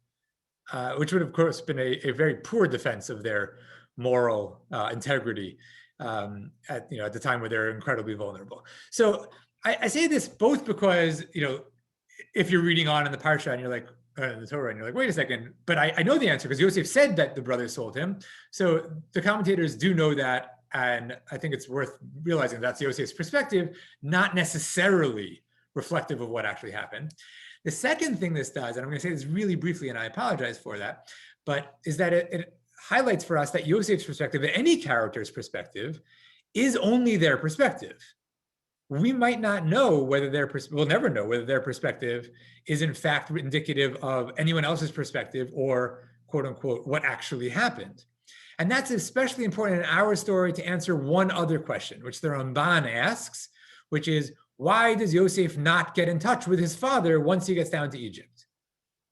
which would, of course, been a very poor defense of their moral integrity at the time where they're incredibly vulnerable. So I say this both because if you're reading on in the Parshat and you're like the Torah and you're like, wait a second, but I know the answer because Yosef said that the brothers sold him. So the commentators do know that, and I think it's worth realizing that's Yosef's perspective, not necessarily reflective of what actually happened. The second thing this does, and I'm going to say this really briefly, and I apologize for that, but is that it highlights for us that Yosef's perspective, and any character's perspective, is only their perspective. We might not know whether we'll never know whether their perspective is in fact indicative of anyone else's perspective or, quote unquote, what actually happened. And that's especially important in our story to answer one other question, which the Ramban asks, which is, why does Yosef not get in touch with his father once he gets down to Egypt?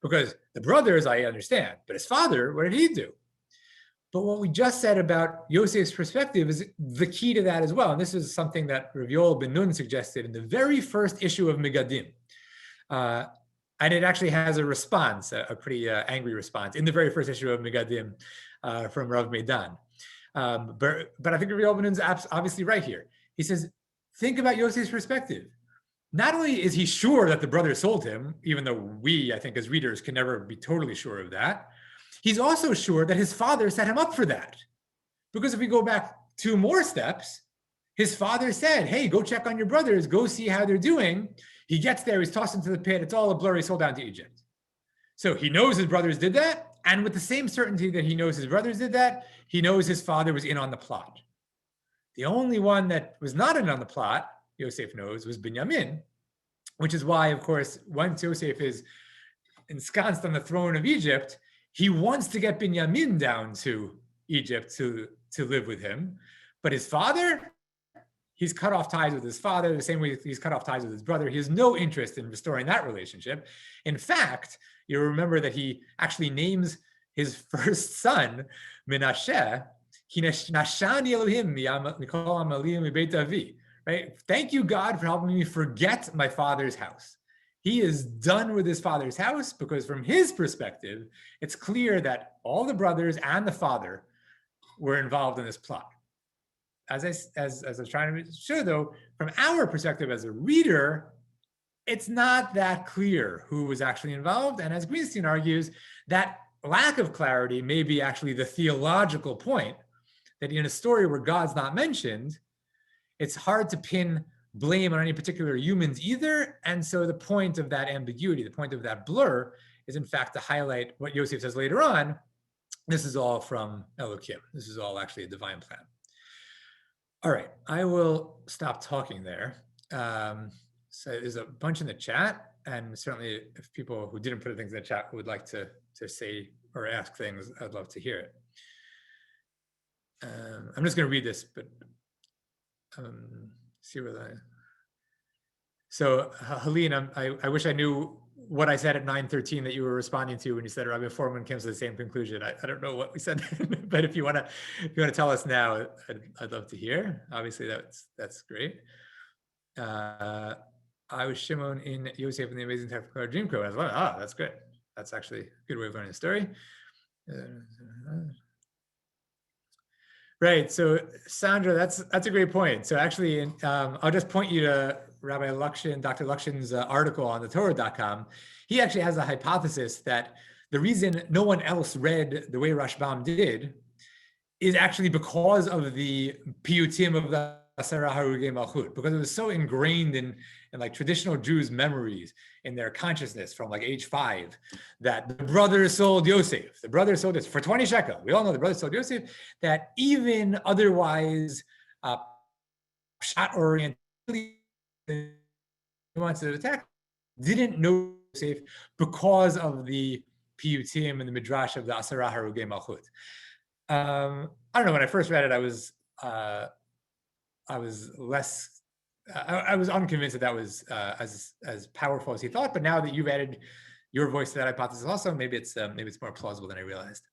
Because the brothers, I understand, but his father, what did he do? But what we just said about Yosef's perspective is the key to that as well. And this is something that Rav Yoel ben Nun suggested in the very first issue of Megadim. And it actually has a response, a pretty angry response, in the very first issue of Megadim from Rav Meidan. But I think Rav Yoel ben Nun's obviously right here. He says, think about Yosef's perspective. Not only is he sure that the brothers sold him, even though we, I think as readers, can never be totally sure of that, he's also sure that his father set him up for that. Because if we go back 2 more steps, his father said, hey, go check on your brothers, go see how they're doing. He gets there, he's tossed into the pit, it's all a blur, he's sold down to Egypt. So he knows his brothers did that, and with the same certainty that he knows his brothers did that, he knows his father was in on the plot. The only one that was not in on the plot, Yosef knows, was Binyamin, which is why, of course, once Yosef is ensconced on the throne of Egypt, he wants to get Binyamin down to Egypt to live with him. But his father, he's cut off ties with his father the same way he's cut off ties with his brother. He has no interest in restoring that relationship. In fact, you remember that he actually names his first son, Menashe, right? Thank you, God, for helping me forget my father's house. He is done with his father's house because from his perspective, it's clear that all the brothers and the father were involved in this plot. As I was trying to show, though, from our perspective as a reader, it's not that clear who was actually involved. And as Greenstein argues, that lack of clarity may be actually the theological point, that in a story where God's not mentioned, it's hard to pin blame on any particular humans either. And so the point of that ambiguity, the point of that blur, is in fact to highlight what Yosef says later on. This is all from Elohim. This is all actually a divine plan. All right, I will stop talking there. So there's a bunch in the chat, and certainly if people who didn't put things in the chat would like to say or ask things, I'd love to hear it. I'm just going to read this, but see what So Helene, I wish I knew what I said at 9:13 that you were responding to when you said Rabbi Foreman came to the same conclusion. I don't know what we said, but if you want to tell us now, I'd love to hear. Obviously, that's great. I was Shimon in Yosef in the Amazing Technicolor Dreamcoat. I was like, oh, that's good. That's actually a good way of learning the story. Right. So Sandra, that's a great point. So actually, I'll just point you to Rabbi Lukshin, Dr. Lukshin's article on the Torah.com. He actually has a hypothesis that the reason no one else read the way Rashbam did is actually because of the piyutim of the Asara Harugei Malchut, because it was so ingrained in like traditional Jews' memories, in their consciousness from like age 5, that the brothers sold Yosef. The brothers sold this for 20 shekel. We all know the brothers sold Yosef. That even otherwise shot-oriented nuances of the text didn't know Yosef because of the piyutim and the midrash of the Asara Harugei Malchut. I don't know. When I first read it, I was less. I was unconvinced that was as powerful as he thought. But now that you've added your voice to that hypothesis, also maybe it's more plausible than I realized.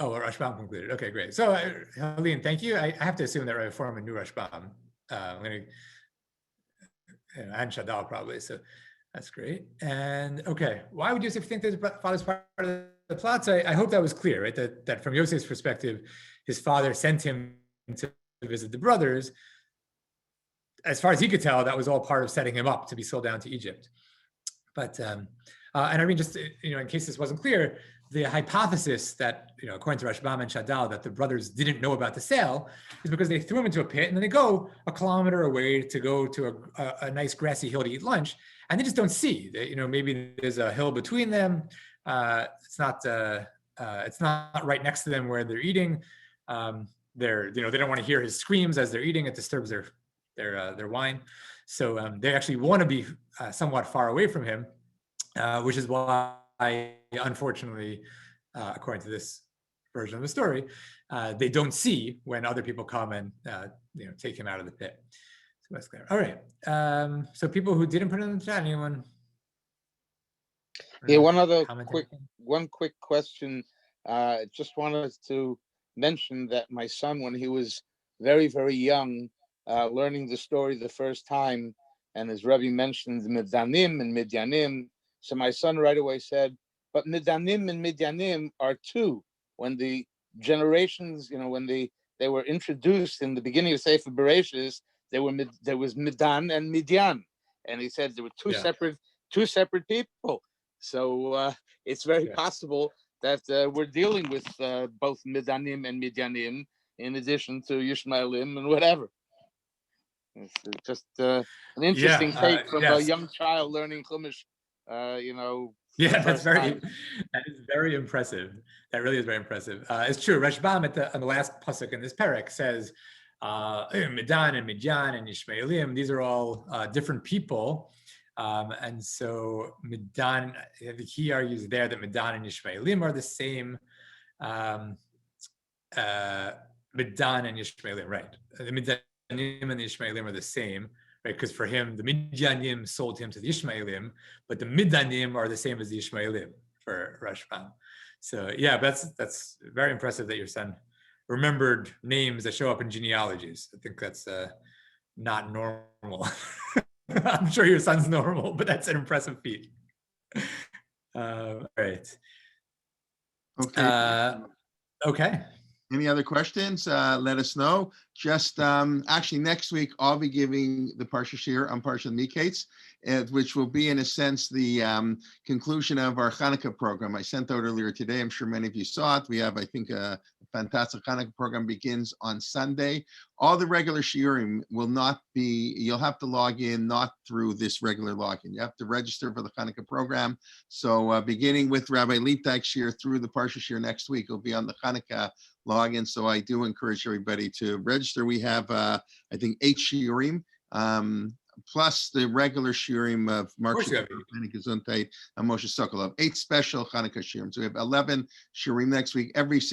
Rashbam concluded. Okay, great. So, Helene, thank you. I have to assume that Rabbi Foreman knew Rashbam. And Shadal probably. So that's great. And okay, why would Yosef think that his father's part of the plot? So I hope that was clear, right? That from Yosef's perspective, his father sent him to visit the brothers. As far as he could tell, that was all part of setting him up to be sold down to Egypt. But and I mean, just in case this wasn't clear, the hypothesis that according to Rashbam and Shadal, that the brothers didn't know about the sale is because they threw him into a pit and then they go a kilometer away to go to a nice grassy hill to eat lunch, and they just don't see. Maybe there's a hill between them. It's not right next to them where they're eating. They don't want to hear his screams as they're eating. It disturbs their wine. So they actually want to be somewhat far away from him, which is why, unfortunately, according to this version of the story, they don't see when other people come and take him out of the pit. So that's clear. All right. So people who didn't put it in the chat, anyone? Yeah, one quick question. Just wanted to mention that my son, when he was very, very young, learning the story the first time, and as Rebbe mentioned, Midanim and Midyanim, so my son right away said, but Midanim and Midyanim are two. When the generations, when they were introduced in the beginning of Sefer Bereshis, there was Midan and Midyan, and he said there were two separate people. So it's very possible that we're dealing with both Midanim and Midyanim in addition to Yishmaelim and whatever. It's just an interesting take from a young child learning Chumash. Yeah, that is very impressive. That really is very impressive. It's true. Rashbam on the last pasuk in this parak says, Midan and Midyan and Yishmaelim, these are all different people. And so Midan, he argues there that Midan and Yishmaelim are the same. Midan and Yishmaelim, right? The Midanim and the Yishmaelim are the same, right? Because for him, the Midyanim sold him to the Yishmaelim, but the Midanim are the same as the Yishmaelim for Rashbam. So yeah, that's very impressive that your son remembered names that show up in genealogies. I think that's not normal. I'm sure your son's normal, but that's an impressive feat. All right. Okay. Okay. Any other questions? Let us know. Just actually next week, I'll be giving the Parsha Shir on Parsha Miketz, which will be in a sense the conclusion of our Hanukkah program. I sent out earlier today. I'm sure many of you saw it. We have, I think, a fantastic Hanukkah program begins on Sunday. All the regular shiurim will not be, you'll have to log in, not through this regular login. You have to register for the Hanukkah program. So beginning with Rabbi Liebtag Shir through the Parsha Shir next week, will be on the Hanukkah login. So I do encourage everybody to register. We have, I think, 8 shiurim, plus the regular shiurim of Mark Gesundheit and Moshe Sokolov, 8 special Hanukkah shiurim. So we have 11 shiurim next week. Every single